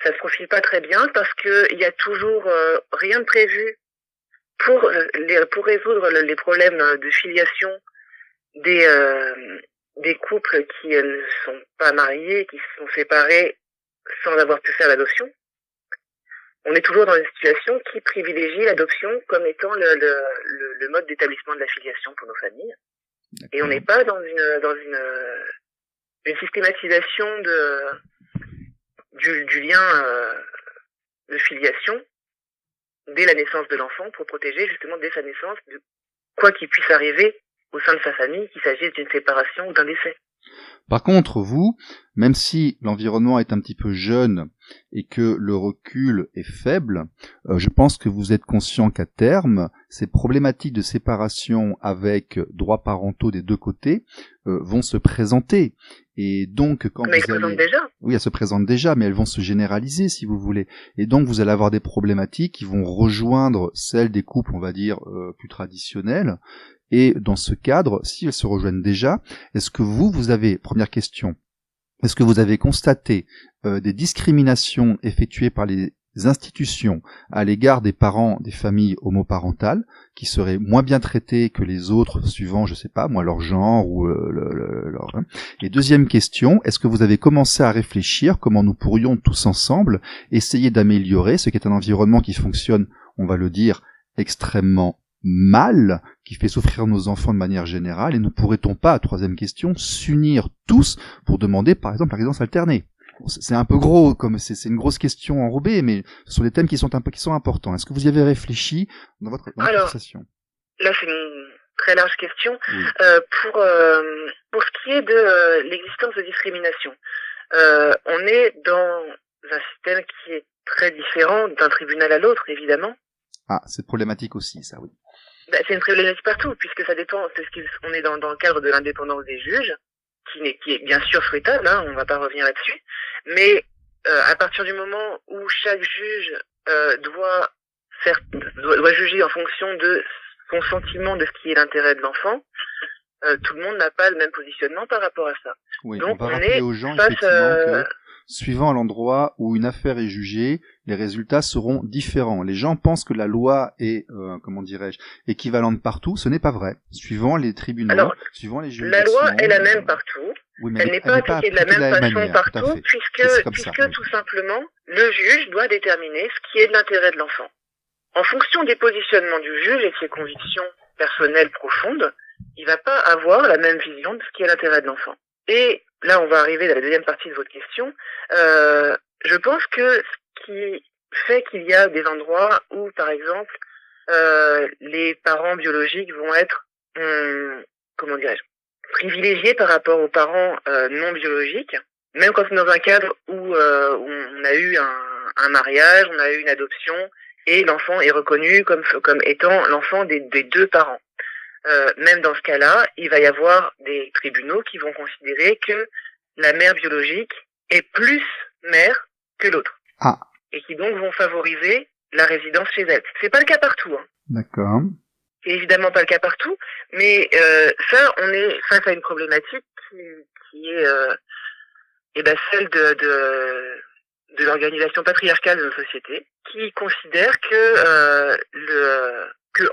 Ça se profile pas très bien parce que il y a toujours rien de prévu pour résoudre les problèmes de filiation des couples qui ne sont pas mariés, qui se sont séparés sans avoir pu faire l'adoption. On est toujours dans une situation qui privilégie l'adoption comme étant le mode d'établissement de la filiation pour nos familles. Et on n'est pas dans une systématisation du lien de filiation dès la naissance de l'enfant pour protéger justement dès sa naissance de quoi qu'il puisse arriver au sein de sa famille, qu'il s'agisse d'une séparation ou d'un décès. Par contre, vous, même si l'environnement est un petit peu jeune et que le recul est faible, je pense que vous êtes conscient qu'à terme, ces problématiques de séparation avec droits parentaux des deux côtés vont se présenter. Et donc, quand mais vous allez... déjà. Oui, elles se présentent déjà, mais elles vont se généraliser, si vous voulez. Et donc, vous allez avoir des problématiques qui vont rejoindre celles des couples, on va dire, plus traditionnels. Et dans ce cadre, si elles se rejoignent déjà, est-ce que vous avez, première question, est-ce que vous avez constaté des discriminations effectuées par les institutions à l'égard des parents des familles homoparentales qui seraient moins bien traités que les autres suivant, je sais pas, moi, leur genre ou leur... Et deuxième question, est-ce que vous avez commencé à réfléchir comment nous pourrions tous ensemble essayer d'améliorer ce qui est un environnement qui fonctionne, on va le dire, extrêmement mal, qui fait souffrir nos enfants de manière générale, et ne pourrait-on pas, troisième question, s'unir tous pour demander, par exemple, la résidence alternée? C'est un peu gros, comme c'est une grosse question enrobée, mais ce sont des thèmes qui sont importants. Est-ce que vous y avez réfléchi dans votre conversation? Là, c'est une très large question. Oui. Pour ce qui est de l'existence de discrimination, on est dans un système qui est très différent d'un tribunal à l'autre, évidemment. Ah, c'est problématique aussi, ça, oui. C'est une problématique partout, puisque ça dépend, on est dans le cadre de l'indépendance des juges, qui est bien sûr souhaitable, hein, on va pas revenir là-dessus, mais à partir du moment où chaque juge doit juger en fonction de son sentiment de ce qui est l'intérêt de l'enfant, tout le monde n'a pas le même positionnement par rapport à ça. Oui, donc on va rappeler aux gens effectivement que suivant l'endroit où une affaire est jugée, les résultats seront différents. Les gens pensent que la loi est, équivalente partout. Ce n'est pas vrai. Suivant les tribunaux, Alors, suivant les juridictions. La loi est la même partout. Oui, mais elle n'est pas appliquée de la même façon manière, partout, puisque tout simplement, le juge doit déterminer ce qui est de l'intérêt de l'enfant. En fonction des positionnements du juge et de ses convictions personnelles profondes, il va pas avoir la même vision de ce qui est l'intérêt de l'enfant. Et là, on va arriver à la deuxième partie de votre question. Je pense que ce qui fait qu'il y a des endroits où, par exemple, les parents biologiques vont être, privilégiés par rapport aux parents non biologiques, même quand c'est dans un cadre où on a eu un mariage, on a eu une adoption, et l'enfant est reconnu comme étant l'enfant des deux parents. Même dans ce cas-là, il va y avoir des tribunaux qui vont considérer que la mère biologique est plus mère que l'autre. Ah. Et qui donc vont favoriser la résidence chez elle. C'est pas le cas partout, hein. D'accord. C'est évidemment pas le cas partout, mais ça, on est face à une problématique qui est celle de l'organisation patriarcale de nos sociétés, qui considère que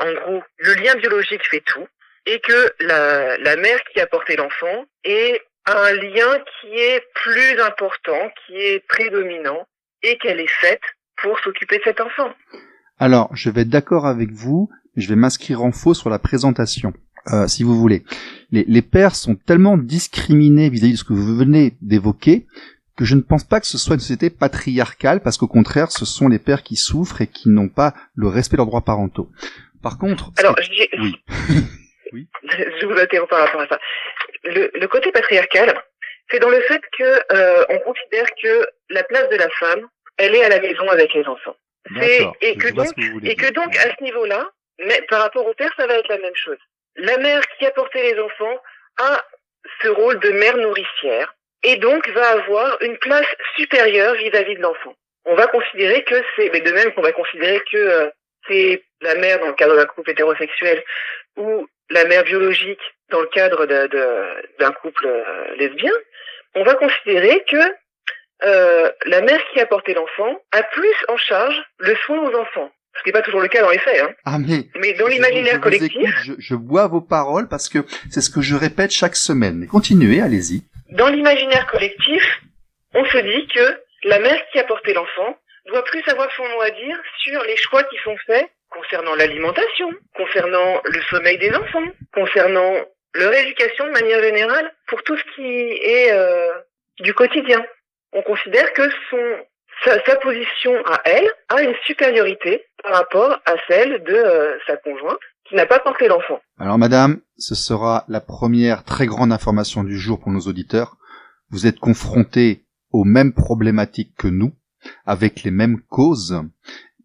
en gros le lien biologique fait tout et que la mère qui a porté l'enfant est un lien qui est plus important, qui est prédominant et qu'elle est faite pour s'occuper de cet enfant. Alors, je vais être d'accord avec vous, je vais m'inscrire en faux sur la présentation, si vous voulez. Les pères sont tellement discriminés vis-à-vis de ce que vous venez d'évoquer que je ne pense pas que ce soit une société patriarcale, parce qu'au contraire, ce sont les pères qui souffrent et qui n'ont pas le respect de leurs droits parentaux. Par contre... Alors, oui. Oui. Je vous interromps par rapport à ça. Le côté patriarcal, c'est dans le fait que on considère que la place de la femme, elle est à la maison avec les enfants. Et que donc à ce niveau-là, mais par rapport au père, ça va être la même chose. La mère qui a porté les enfants a ce rôle de mère nourricière et donc va avoir une place supérieure vis-à-vis de l'enfant. On va considérer que mais de même qu'on va considérer que c'est la mère dans le cadre d'un couple hétérosexuel ou la mère biologique dans le cadre d'un couple lesbien, on va considérer que la mère qui a porté l'enfant a plus en charge le soin aux enfants. Ce qui n'est pas toujours le cas dans les faits, hein. Ah mais dans l'imaginaire collectif... Écoute, je bois vos paroles parce que c'est ce que je répète chaque semaine. Mais continuez, allez-y. Dans l'imaginaire collectif, on se dit que la mère qui a porté l'enfant doit plus avoir son mot à dire sur les choix qui sont faits concernant l'alimentation, concernant le sommeil des enfants, concernant leur éducation de manière générale, pour tout ce qui est du quotidien. On considère que sa position à elle a une supériorité par rapport à celle de sa conjointe qui n'a pas porté l'enfant. Alors madame, ce sera la première très grande information du jour pour nos auditeurs. Vous êtes confrontés aux mêmes problématiques que nous, avec les mêmes causes,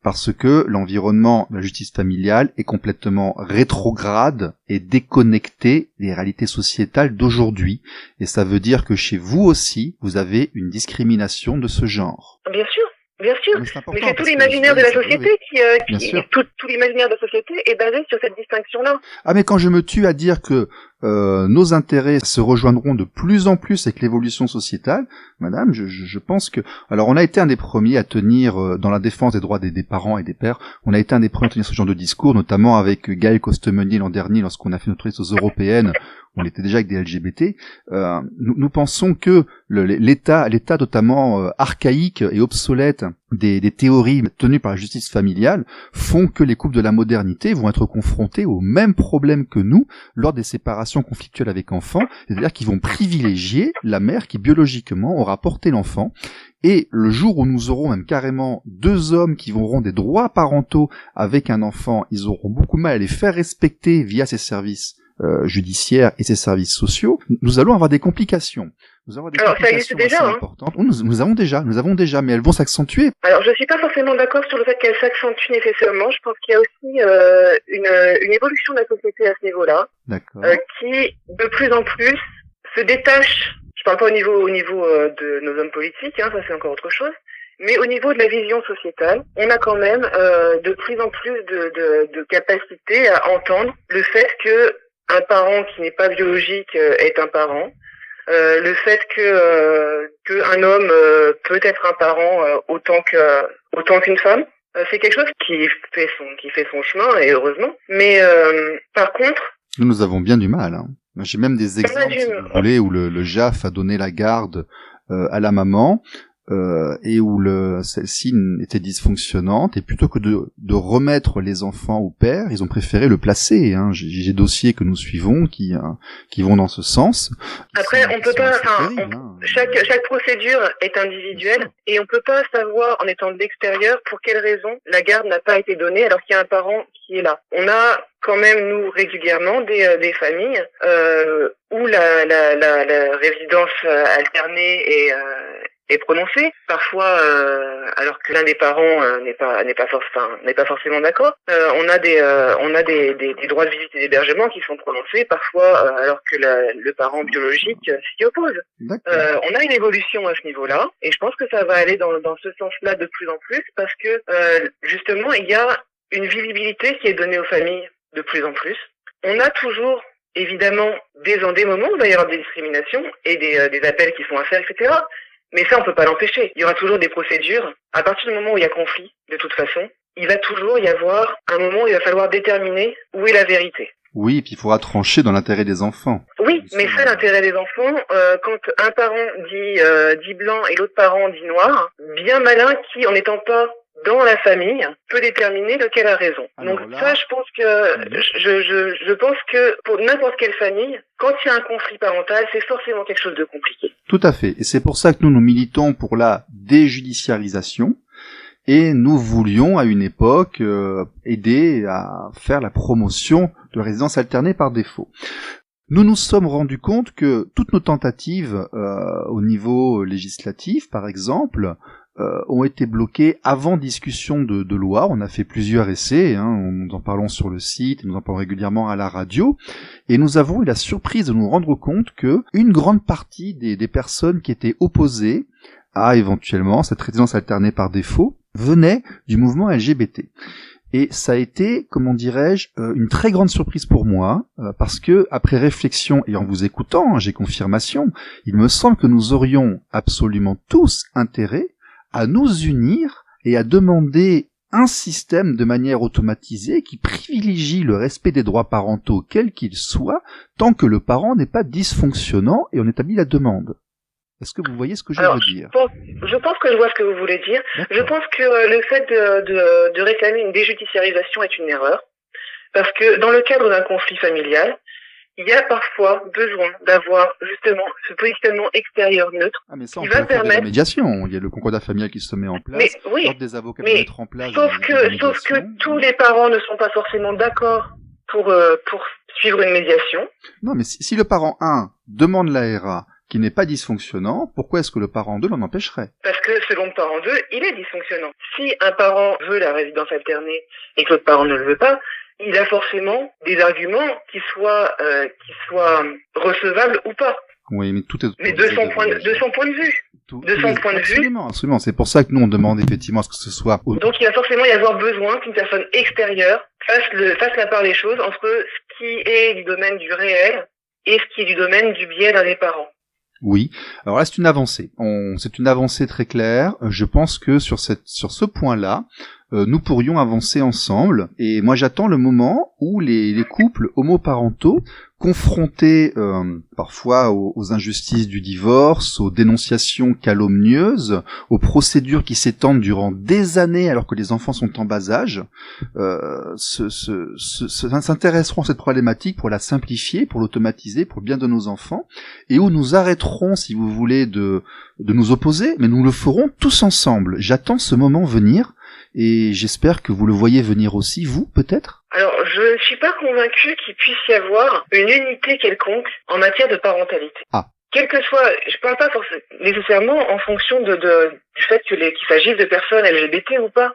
parce que l'environnement de la justice familiale est complètement rétrograde et déconnecté des réalités sociétales d'aujourd'hui. Et ça veut dire que chez vous aussi, vous avez une discrimination de ce genre. Bien sûr. Mais c'est tout l'imaginaire de la société tout l'imaginaire de la société est basé sur cette distinction-là. Ah, mais quand je me tue à dire que nos intérêts se rejoindront de plus en plus avec l'évolution sociétale, madame, je pense que... Alors, on a été un des premiers à tenir, dans la défense des droits des parents et des pères, on a été un des premiers à tenir ce genre de discours, notamment avec Gaël Costemenier l'an dernier, lorsqu'on a fait notre liste aux européennes, on était déjà avec des LGBT. Nous pensons que l'état notamment archaïque et obsolète des théories tenues par la justice familiale font que les couples de la modernité vont être confrontés aux mêmes problèmes que nous lors des séparations conflictuelles avec enfants, c'est-à-dire qu'ils vont privilégier la mère qui biologiquement aura porté l'enfant. Et le jour où nous aurons même carrément deux hommes qui auront des droits parentaux avec un enfant, ils auront beaucoup de mal à les faire respecter via ces services judiciaires et ces services sociaux, nous allons avoir des complications. Alors ça existe déjà, hein. Nous avons déjà, mais elles vont s'accentuer. Alors je suis pas forcément d'accord sur le fait qu'elles s'accentuent nécessairement. Je pense qu'il y a aussi une évolution de la société à ce niveau-là, qui de plus en plus se détache. Je parle pas au niveau de nos hommes politiques, hein, ça c'est encore autre chose. Mais au niveau de la vision sociétale, on a quand même de plus en plus de capacité à entendre le fait que un parent qui n'est pas biologique est un parent, le fait que un homme peut être un parent autant qu'une femme. C'est quelque chose qui fait son chemin, et heureusement. Mais par contre, nous avons bien du mal. Hein. J'ai même des exemples, si vous voulez, où le JAF a donné la garde à la maman et où celle-ci était dysfonctionnante, et plutôt que de remettre les enfants au père, ils ont préféré le placer. Hein. J'ai des dossiers que nous suivons qui vont dans ce sens. Après, on peut pas. Chaque procédure est individuelle et on peut pas savoir en étant de l'extérieur pour quelle raison la garde n'a pas été donnée alors qu'il y a un parent qui est là. On a quand même nous régulièrement des familles où la résidence alternée est prononcée, parfois alors que l'un des parents n'est pas forcément d'accord. On a des droits de visite et d'hébergement qui sont prononcés parfois alors que le parent biologique s'y oppose. On a une évolution à ce niveau-là et je pense que ça va aller dans ce sens-là de plus en plus parce que justement il y a une visibilité qui est donnée aux familles de plus en plus. On a toujours évidemment des moments où il va y avoir des discriminations et des appels qui sont à faire, etc. Mais ça, on peut pas l'empêcher. Il y aura toujours des procédures. À partir du moment où il y a conflit, de toute façon, il va toujours y avoir un moment où il va falloir déterminer où est la vérité. Oui, et puis il faudra trancher dans l'intérêt des enfants. Oui, mais ça, l'intérêt des enfants, quand un parent dit blanc et l'autre parent dit noir, bien malin qui, en n'étant pas dans la famille, peut déterminer lequel a raison. Alors donc là, ça, je pense que pour n'importe quelle famille, quand il y a un conflit parental, c'est forcément quelque chose de compliqué. Tout à fait. Et c'est pour ça que nous militons pour la déjudiciarisation. Et nous voulions, à une époque, aider à faire la promotion de la résidence alternée par défaut. Nous nous sommes rendus compte que toutes nos tentatives au niveau législatif, par exemple, ont été bloquées avant discussion de loi. On a fait plusieurs essais, nous en parlons sur le site, nous en parlons régulièrement à la radio, et nous avons eu la surprise de nous rendre compte que une grande partie des personnes qui étaient opposées à éventuellement cette résidence alternée par défaut venaient du mouvement LGBT. Et ça a été, comment dirais-je, une très grande surprise pour moi, parce que, après réflexion et en vous écoutant, j'ai confirmation, il me semble que nous aurions absolument tous intérêt à nous unir et à demander un système de manière automatisée qui privilégie le respect des droits parentaux, quels qu'ils soient, tant que le parent n'est pas dysfonctionnant et on établit la demande. Est-ce que vous voyez ce que je veux dire ? Je pense que je vois ce que vous voulez dire. D'accord. Je pense que le fait de réclamer une déjudiciarisation est une erreur, parce que dans le cadre d'un conflit familial, il y a parfois besoin d'avoir justement ce positionnement extérieur neutre qui va permettre la médiation. Il y a le concordat familial qui se met en place. Mais oui, des avocats vont mettre en place. Sauf que tous les parents ne sont pas forcément d'accord pour suivre une médiation. Non, mais si le parent 1 demande l'ARA qui n'est pas dysfonctionnant, pourquoi est-ce que le parent 2 l'en empêcherait ? Parce que selon le parent 2, il est dysfonctionnant. Si un parent veut la résidence alternée et que l'autre parent ne le veut pas, il a forcément des arguments qui soient recevables ou pas. Oui, mais tout est... Mais de son point de vue. Absolument. C'est pour ça que nous, on demande effectivement à ce que ce soit... Donc, il va forcément y avoir besoin qu'une personne extérieure fasse la part des choses entre ce qui est du domaine du réel et ce qui est du domaine du biais d'un des parents. Oui. Alors là, c'est une avancée. C'est une avancée très claire. Je pense que sur ce point-là, nous pourrions avancer ensemble. Et moi, j'attends le moment où les couples homoparentaux, confrontés parfois aux injustices du divorce, aux dénonciations calomnieuses, aux procédures qui s'étendent durant des années alors que les enfants sont en bas âge, s'intéresseront à cette problématique pour la simplifier, pour l'automatiser, pour le bien de nos enfants, et où nous arrêterons, si vous voulez, de nous opposer, mais nous le ferons tous ensemble. J'attends ce moment venir. Et j'espère que vous le voyez venir aussi, vous, peut-être ? Alors, je ne suis pas convaincue qu'il puisse y avoir une unité quelconque en matière de parentalité. Ah. Quel que soit, je parle pas nécessairement en fonction du fait qu'il s'agisse de personnes LGBT ou pas.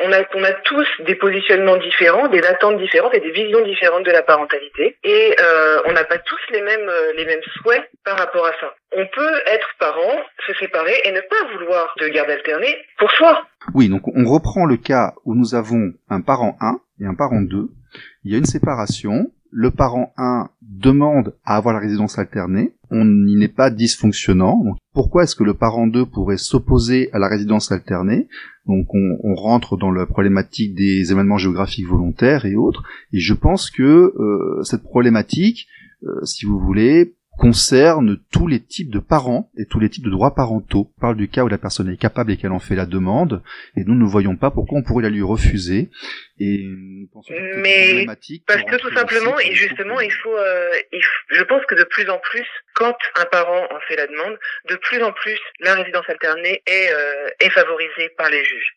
On a tous des positionnements différents, des attentes différentes et des visions différentes de la parentalité. Et on n'a pas tous les mêmes souhaits par rapport à ça. On peut être parent, se séparer et ne pas vouloir de garde alternée pour soi. Oui, donc on reprend le cas où nous avons un parent 1 et un parent 2. Il y a une séparation. le parent 1 demande à avoir la résidence alternée, il n'est pas dysfonctionnant. Donc, pourquoi est-ce que le parent 2 pourrait s'opposer à la résidence alternée? Donc on rentre dans la problématique des événements géographiques volontaires et autres, et je pense que cette problématique, si vous voulez, concerne tous les types de parents et tous les types de droits parentaux. On parle du cas où la personne est capable et qu'elle en fait la demande, et nous ne voyons pas pourquoi on pourrait la lui refuser. Et nous pensons que mais parce que tout simplement, et justement, je pense que de plus en plus, quand un parent en fait la demande, de plus en plus, la résidence alternée est favorisée par les juges.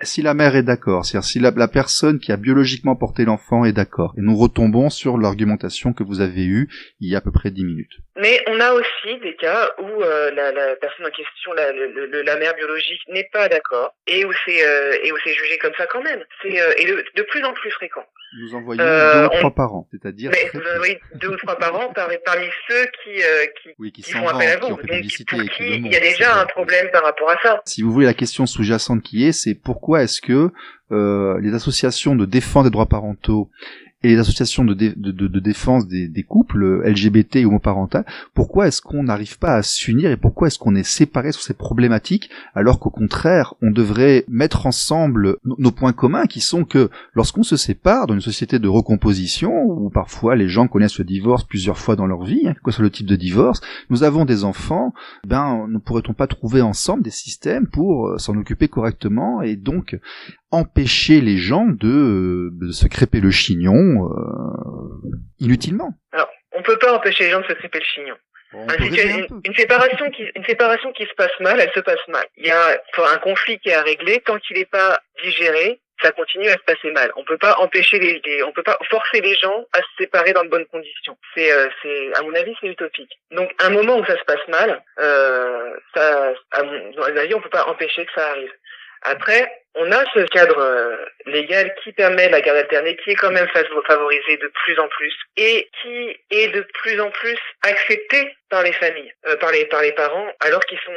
Si la mère est d'accord, c'est-à-dire si la personne qui a biologiquement porté l'enfant est d'accord. Et nous retombons sur l'argumentation que vous avez eue il y a à peu près 10 minutes. Mais on a aussi des cas où la personne en question, la mère biologique, n'est pas d'accord et où c'est jugé comme ça quand même. C'est de plus en plus fréquent. Nous en voyons 2 ou 3 par an, c'est-à-dire... Mais vous en voyez 2 ou 3 par an parmi ceux qui font appel à vous. Donc, pour qui il y a déjà un problème par rapport à ça. Si vous voulez, la question sous-jacente qui est, c'est pourquoi est-ce que les associations de défense des droits parentaux et les associations de défense des couples LGBT et homoparentales, pourquoi est-ce qu'on n'arrive pas à s'unir et pourquoi est-ce qu'on est séparés sur ces problématiques alors qu'au contraire, on devrait mettre ensemble nos points communs qui sont que lorsqu'on se sépare dans une société de recomposition où parfois les gens connaissent le divorce plusieurs fois dans leur vie, quel que soit le type de divorce, nous avons des enfants, ne pourrait-on pas trouver ensemble des systèmes pour s'en occuper correctement et donc empêcher les gens de se crêper le chignon inutilement. Alors, on peut pas empêcher les gens de se crêper le chignon. Une séparation qui se passe mal, elle se passe mal. Il y a un conflit qui est à régler, tant qu'il n'est pas digéré, ça continue à se passer mal. On peut pas empêcher on peut pas forcer les gens à se séparer dans de bonnes conditions. À mon avis, c'est utopique. Donc, un moment où ça se passe mal, à mon avis, on peut pas empêcher que ça arrive. Après, on a ce cadre légal qui permet la garde alternée, qui est quand même favorisé de plus en plus et qui est de plus en plus accepté par les familles, par les parents, alors qu'ils sont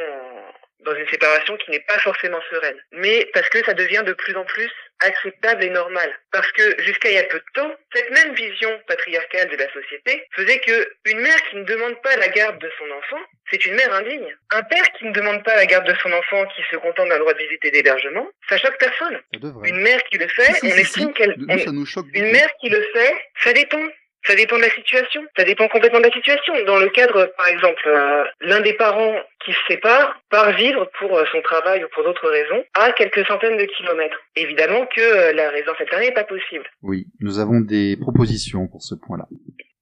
dans une séparation qui n'est pas forcément sereine. Mais parce que ça devient de plus en plus acceptable et normal. Parce que jusqu'à il y a peu de temps, cette même vision patriarcale de la société faisait que une mère qui ne demande pas la garde de son enfant, c'est une mère indigne. Un père qui ne demande pas la garde de son enfant, qui se contente d'un droit de visite et d'hébergement, ça choque personne. Une mère qui le fait, on estime qu'elle... Une mère qui le fait, ça dépend. Ça dépend de la situation. Ça dépend complètement de la situation. Dans le cadre, par exemple, l'un des parents qui se sépare part vivre pour son travail ou pour d'autres raisons à quelques centaines de kilomètres. Évidemment que la résidence alternée n'est pas possible. Oui, nous avons des propositions pour ce point-là.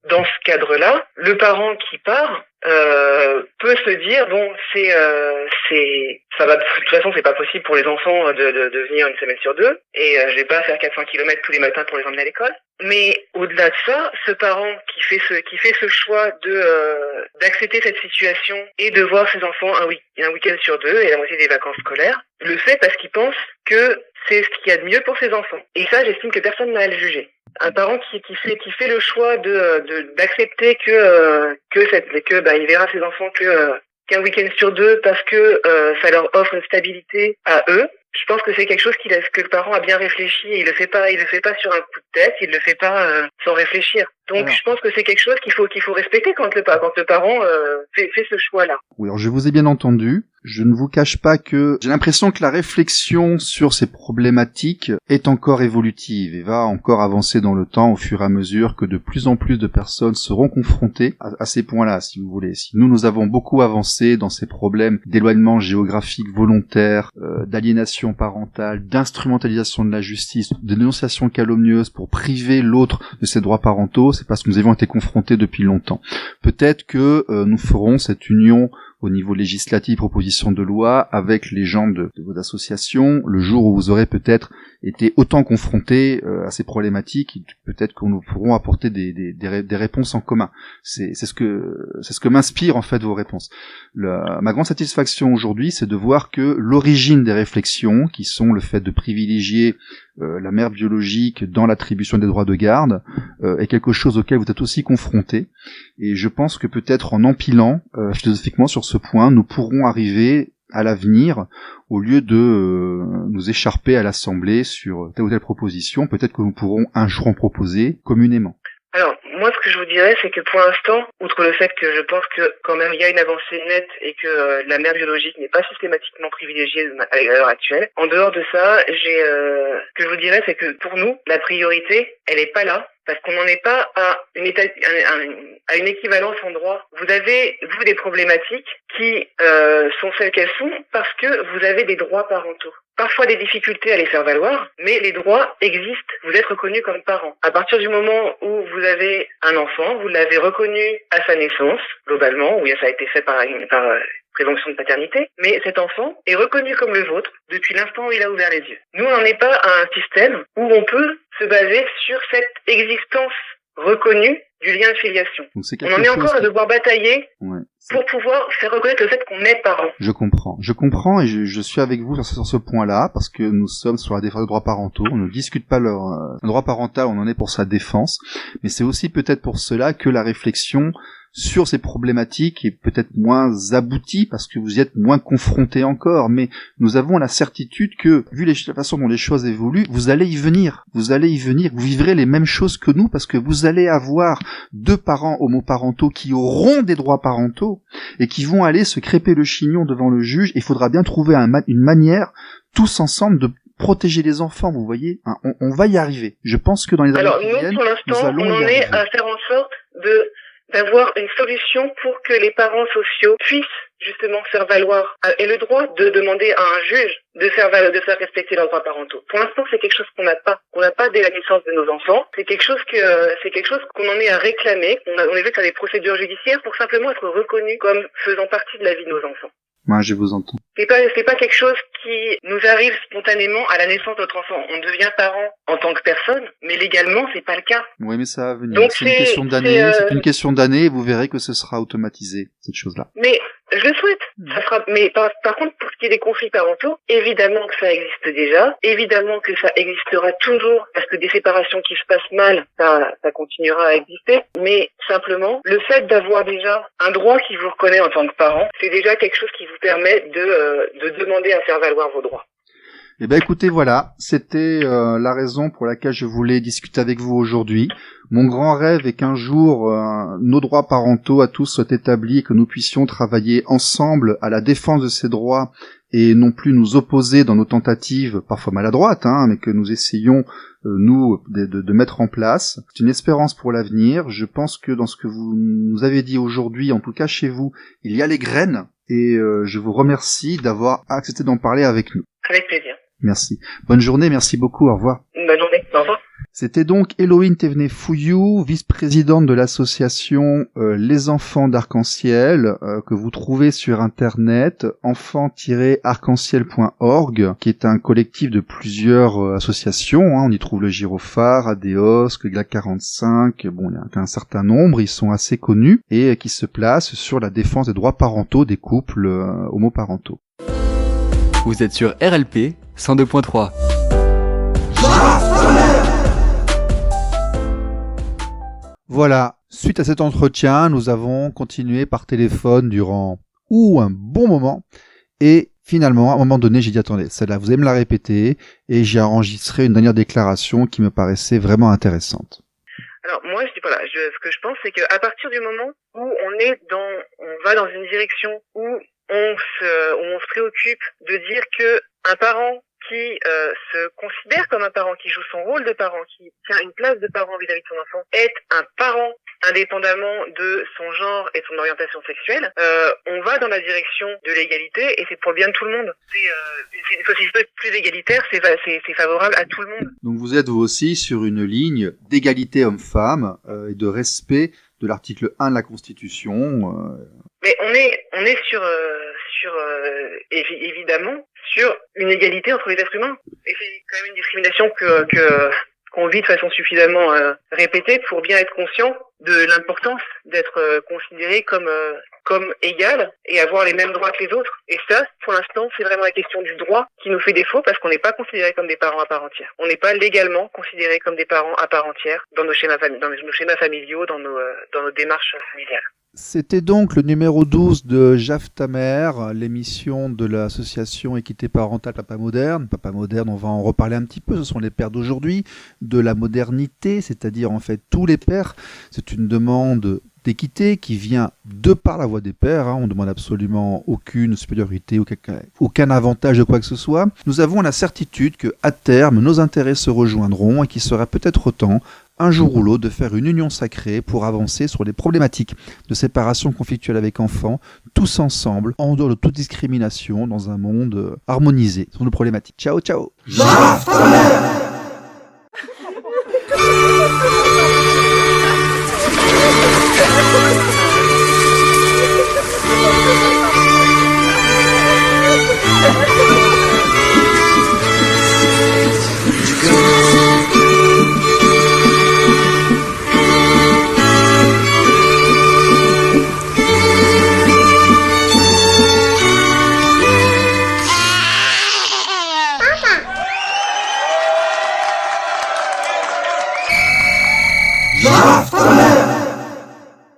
Dans ce cadre-là, le parent qui part peut se dire ça va, de toute façon c'est pas possible pour les enfants de venir une semaine sur 2 et je vais pas faire 400 km tous les matins pour les emmener à l'école. Mais au-delà de ça, ce parent qui fait ce choix d'accepter cette situation et de voir ses enfants un week-end sur 2 et la moitié des vacances scolaires, le fait parce qu'il pense que c'est ce qu'il y a de mieux pour ses enfants. Et ça, j'estime que personne n'a à le juger. Un parent qui fait le choix d'accepter il verra ses enfants qu'un week-end sur 2 parce que ça leur offre une stabilité à eux. Je pense que c'est quelque chose que le parent a bien réfléchi et il le fait pas sur un coup de tête, il le fait pas sans réfléchir. Donc je pense que c'est quelque chose qu'il faut respecter quand le parent fait ce choix-là. Oui, alors je vous ai bien entendu. Je ne vous cache pas que j'ai l'impression que la réflexion sur ces problématiques est encore évolutive et va encore avancer dans le temps au fur et à mesure que de plus en plus de personnes seront confrontées à ces points-là, si vous voulez. Si nous avons beaucoup avancé dans ces problèmes d'éloignement géographique volontaire, d'aliénation parentale, d'instrumentalisation de la justice, de dénonciation calomnieuse pour priver l'autre de ses droits parentaux, c'est parce que nous avons été confrontés depuis longtemps. Peut-être que nous ferons cette union au niveau législatif, proposition de loi, avec les gens de vos associations, le jour où vous aurez peut-être été autant confrontés à ces problématiques, peut-être que nous pourrons apporter des réponses en commun. C'est ce que m'inspire en fait vos réponses. Ma grande satisfaction aujourd'hui, c'est de voir que l'origine des réflexions, qui sont le fait de privilégier la mère biologique dans l'attribution des droits de garde, est quelque chose auquel vous êtes aussi confrontés. Et je pense que peut-être en empilant philosophiquement sur ce point, nous pourrons arriver à l'avenir, au lieu de nous écharper à l'Assemblée sur telle ou telle proposition, peut-être que nous pourrons un jour en proposer communément. Alors, moi, ce que je vous dirais, c'est que pour l'instant, outre le fait que je pense que quand même il y a une avancée nette et que la mère biologique n'est pas systématiquement privilégiée à l'heure actuelle, en dehors de ça, ce que je vous dirais, c'est que pour nous, la priorité, elle est pas là. Parce qu'on n'en est pas à une équivalence en droit. Vous avez, vous, des problématiques qui sont celles qu'elles sont parce que vous avez des droits parentaux. Parfois des difficultés à les faire valoir, mais les droits existent. Vous êtes reconnu comme parent. À partir du moment où vous avez un enfant, vous l'avez reconnu à sa naissance, globalement, oui, ça a été fait par présomption de paternité, mais cet enfant est reconnu comme le vôtre depuis l'instant où il a ouvert les yeux. Nous, on n'en est pas à un système où on peut se baser sur cette existence reconnue du lien de filiation. On en est encore à devoir batailler pour pouvoir faire reconnaître le fait qu'on est parent. Je comprends et je suis avec vous sur ce point-là parce que nous sommes sur la défense des droits parentaux. On ne discute pas un droit parental, on en est pour sa défense, mais c'est aussi peut-être pour cela que la réflexion sur ces problématiques est peut-être moins aboutie parce que vous y êtes moins confrontés encore, mais nous avons la certitude que, vu la façon dont les choses évoluent, vous allez y venir, vous vivrez les mêmes choses que nous parce que vous allez avoir 2 parents homoparentaux qui auront des droits parentaux et qui vont aller se crêper le chignon devant le juge. Il faudra bien trouver une manière, tous ensemble, de protéger les enfants, vous voyez, on va y arriver. Je pense que dans les années qui viennent, pour l'instant, on en est à faire en sorte d'avoir une solution pour que les parents sociaux puissent justement faire valoir et le droit de demander à un juge de faire respecter leurs droits parentaux. Pour l'instant, c'est quelque chose qu'on n'a pas dès la naissance de nos enfants. C'est quelque chose qu'on en est à réclamer. On est vu faire des procédures judiciaires pour simplement être reconnu comme faisant partie de la vie de nos enfants. Moi, je vous entends. C'est pas quelque chose qui nous arrive spontanément à la naissance de notre enfant. On devient parent en tant que personne, mais légalement, c'est pas le cas. Oui, mais ça va venir. Donc c'est une question d'année. C'est une question d'année et vous verrez que ce sera automatisé, cette chose-là. Mais je le souhaite. Ça sera. Mais par contre, pour ce qui est des conflits parentaux, évidemment que ça existe déjà. Évidemment que ça existera toujours parce que des séparations qui se passent mal, ça continuera à exister. Mais simplement, le fait d'avoir déjà un droit qui vous reconnaît en tant que parent, c'est déjà quelque chose qui vous permet de demander à faire valoir vos droits. Eh ben écoutez, voilà, c'était la raison pour laquelle je voulais discuter avec vous aujourd'hui. Mon grand rêve est qu'un jour nos droits parentaux à tous soient établis et que nous puissions travailler ensemble à la défense de ces droits et non plus nous opposer dans nos tentatives, parfois maladroites, mais que nous essayons nous de mettre en place. C'est une espérance pour l'avenir. Je pense que dans ce que vous nous avez dit aujourd'hui, en tout cas chez vous, il y a les graines et je vous remercie d'avoir accepté d'en parler avec nous. Avec plaisir. Merci. Bonne journée, merci beaucoup, au revoir. Bonne journée, au revoir. C'était donc Héloïne Thévenet-Fouillou, vice-présidente de l'association Les Enfants d'Arc-en-Ciel, que vous trouvez sur internet, enfants-arc-en-ciel.org, qui est un collectif de plusieurs associations. On y trouve le Gyrophare, Adéos, le GLAC 45, il y a un certain nombre, ils sont assez connus, et qui se placent sur la défense des droits parentaux des couples homoparentaux. Vous êtes sur RLP 102.3. Voilà, suite à cet entretien, nous avons continué par téléphone durant un bon moment et finalement, à un moment donné, j'ai dit attendez, celle-là, vous allez me la répéter et j'ai enregistré une dernière déclaration qui me paraissait vraiment intéressante. Alors moi, ce que je pense, c'est qu'à partir du moment où on va dans une direction où on se préoccupe de dire que un parent qui se considère comme un parent, qui joue son rôle de parent, qui tient une place de parent vis-à-vis de son enfant, est un parent indépendamment de son genre et de son orientation sexuelle, on va dans la direction de l'égalité et c'est pour le bien de tout le monde. Une société plus égalitaire, c'est favorable à tout le monde. Donc vous êtes vous aussi sur une ligne d'égalité homme-femme et de respect de l'article 1 de la Constitution. Mais on est sur évidemment sur une égalité entre les êtres humains. Et c'est quand même une discrimination qu'on vit de façon suffisamment répétée pour bien être conscient de l'importance d'être considéré comme égal et avoir les mêmes droits que les autres. Et ça, pour l'instant, c'est vraiment la question du droit qui nous fait défaut parce qu'on n'est pas considéré comme des parents à part entière. On n'est pas légalement considéré comme des parents à part entière dans nos schémas familiaux, dans nos démarches familiales. C'était donc le numéro 12 de Jaf ta mère, l'émission de l'association Équité Parentale Papa Moderne. Papa Moderne, on va en reparler un petit peu, ce sont les pères d'aujourd'hui, de la modernité, c'est-à-dire en fait tous les pères. C'est une demande d'équité qui vient de par la voix des pères, on ne demande absolument aucune supériorité, aucun avantage de quoi que ce soit. Nous avons la certitude qu'à terme, nos intérêts se rejoindront et qu'il sera peut-être temps, un jour ou l'autre, de faire une union sacrée pour avancer sur les problématiques de séparation conflictuelle avec enfants, tous ensemble, en dehors de toute discrimination, dans un monde harmonisé sur nos problématiques. Ciao, ciao. Jaf